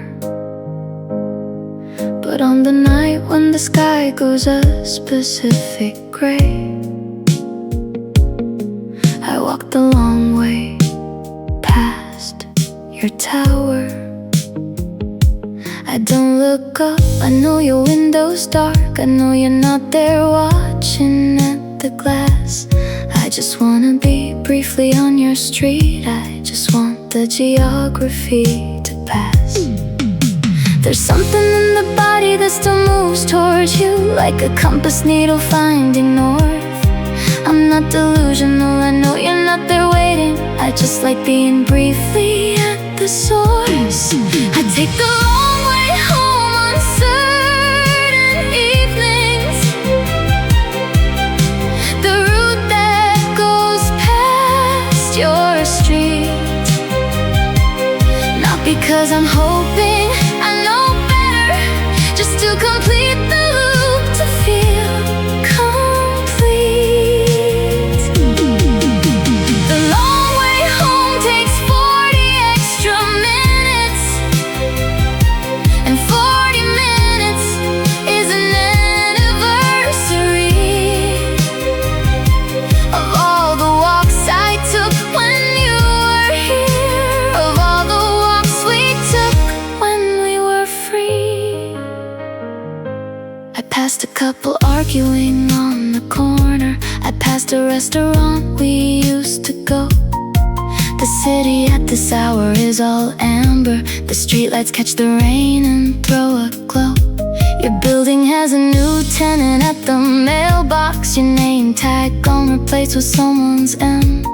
But on the night when the sky goes a specific gray, I walk the long way past your tower. I don't look up, I know your window's dark. I know you're not there watching at the glass. I just wanna be briefly on your street. I just want the geography to pass. There's something in the body that still moves towards you, like a compass needle finding north. I'm not delusional, I know you're not there waiting. I just like being briefly at the source. I take the long way home on certain evenings, the route that goes past your street. Not because I'm hoping I know better, just to complete the loop, to feel complete. The long way home takes 40 extra minutes, and 40 minutes is an anniversary of all the walks I took when you were here, of all the walks we took when we were free. I passed a couple arguing on the corner. I passed a restaurant we used to go. The city at this hour is all amber. The streetlights catch the rain and throw a glow. Your building has a new tenant at the mailbox. Your name tag gone replaced with someone's M.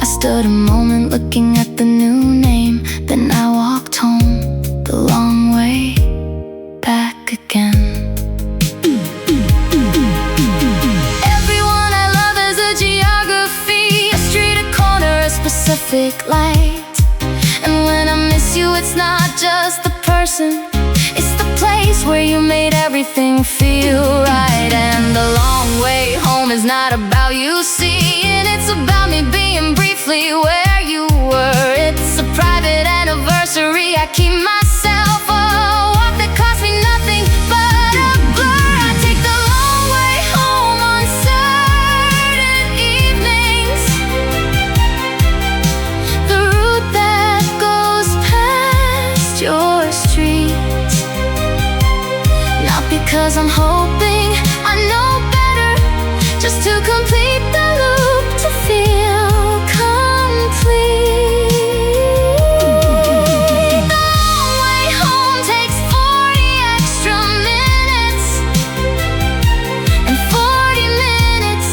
I stood a moment looking at the new name, then I walked home the long way back again. Everyone I love has a geography, a street, a corner, a specific light. And when I miss you, it's not just the person, it's the place where you made everything feel right. And the long way home is not about you seeing, it's about me being briefly where you were. It's a private anniversary I keep myself, a walk that cost me nothing but a blur. I take the long way home on certain evenings, the route that goes past your street. Not because I'm hoping I know better, just to complete the loop, to feel complete. The long way home takes 40 extra minutes, and 40 minutes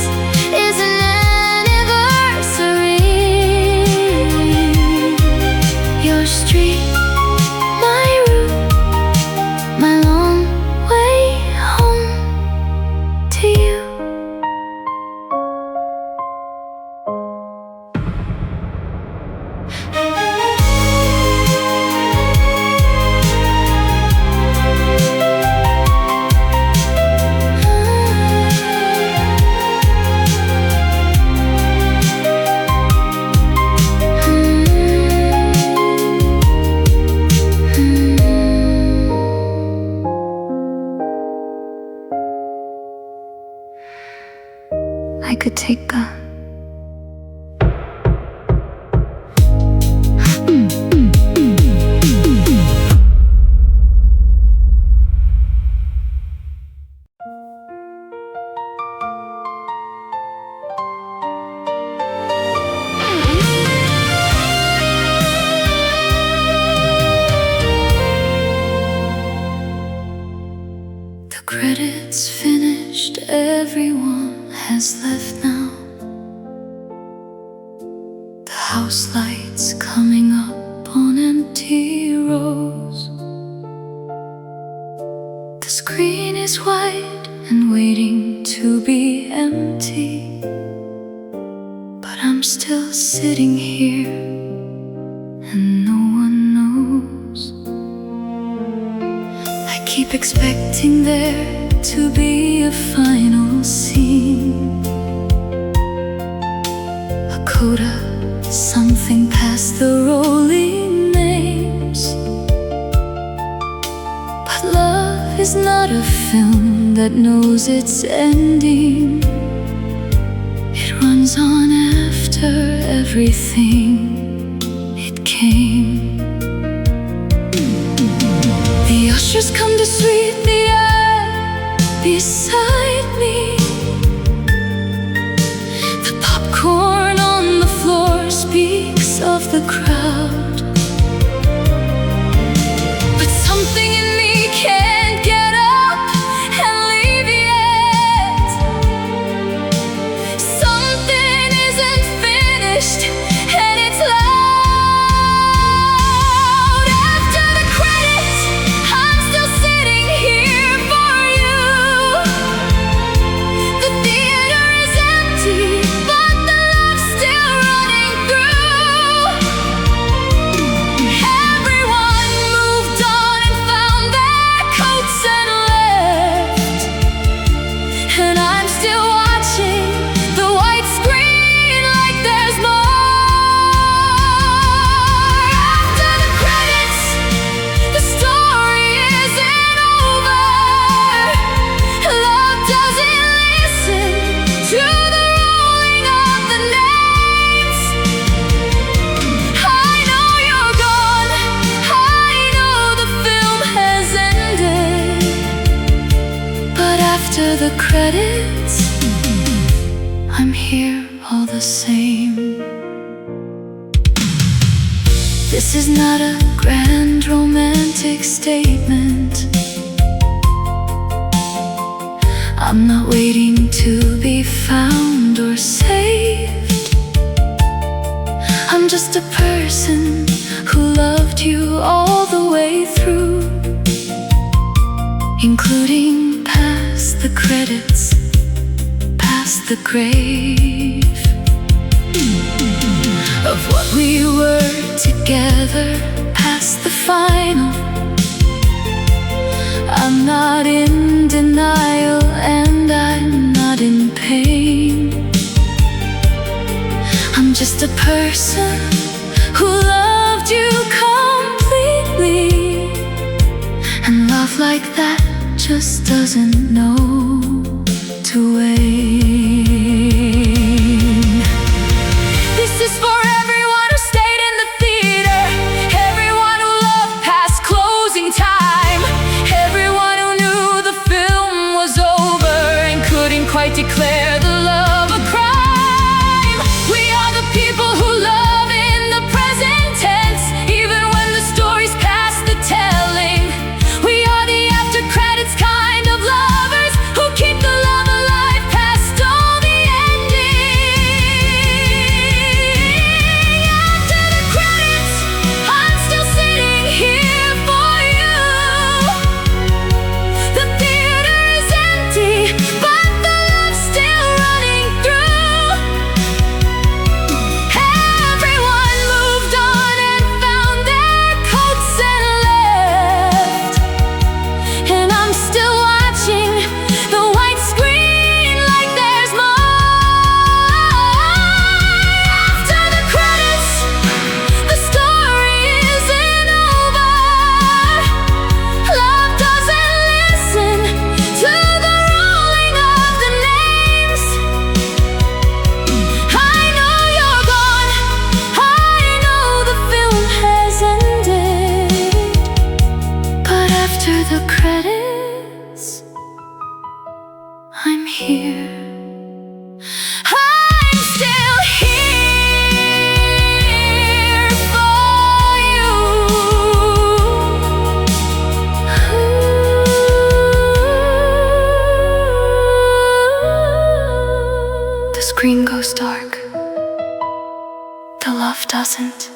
is an anniversary. Your street, my route, my long way home to you. I could take a The credits finished, everyone has left now. The house lights coming up on empty rows. The screen is white and waiting to be empty, but I'm still sitting here and no one knows. I keep expecting there to be a final scene, coda, something past the rolling names. But love is not a film that knows its ending. It runs on after everything it came. The ushers come to sweep the air beside me. The popcorn on the floor speaks of the crowd. But something in me can't get up and leave yet. Something isn't finished and it's loud. After the credits, I'm still sitting here for you. The theater is empty, but the love's still running through. Everyone moved on and found their coats and left, and I'm still watching the white screen like there's more. After the credits, the story isn't over. Love doesn't listen to the rolling of the names. I know you're gone, I know the film has ended, but after the credits, I'm here all the same. This is not a grand romantic statement. I'm not waiting to be found or saved. I'm just a person who loved you all the way through, including past the credits, past the grave. Of what we were together, past the final. I'm not in denial and I'm not in pain. I'm just a person who loved you completely, and love like that just doesn't know to wane. This is for everyone who stayed in the theater, everyone who loved past closing time, everyone who knew the film was over and couldn't quite declare the love a crime. We are the people who love in the present tense, even when the story's past the telling. We are the after credits kind of lovers who keep the love alive past all the ending. After the credits, I'm still sitting here for you. The theater is empty, but the love's still running through. Everyone moved on and found their coats and left, and I'm still watching the white screen like there's more. After the credits, the story isn't over. Love doesn't listen to the rolling of the names. I know you're gone, I know the film has ended, but after the credits, I'm here. I'm still here for you. The screen goes dark, the love doesn't.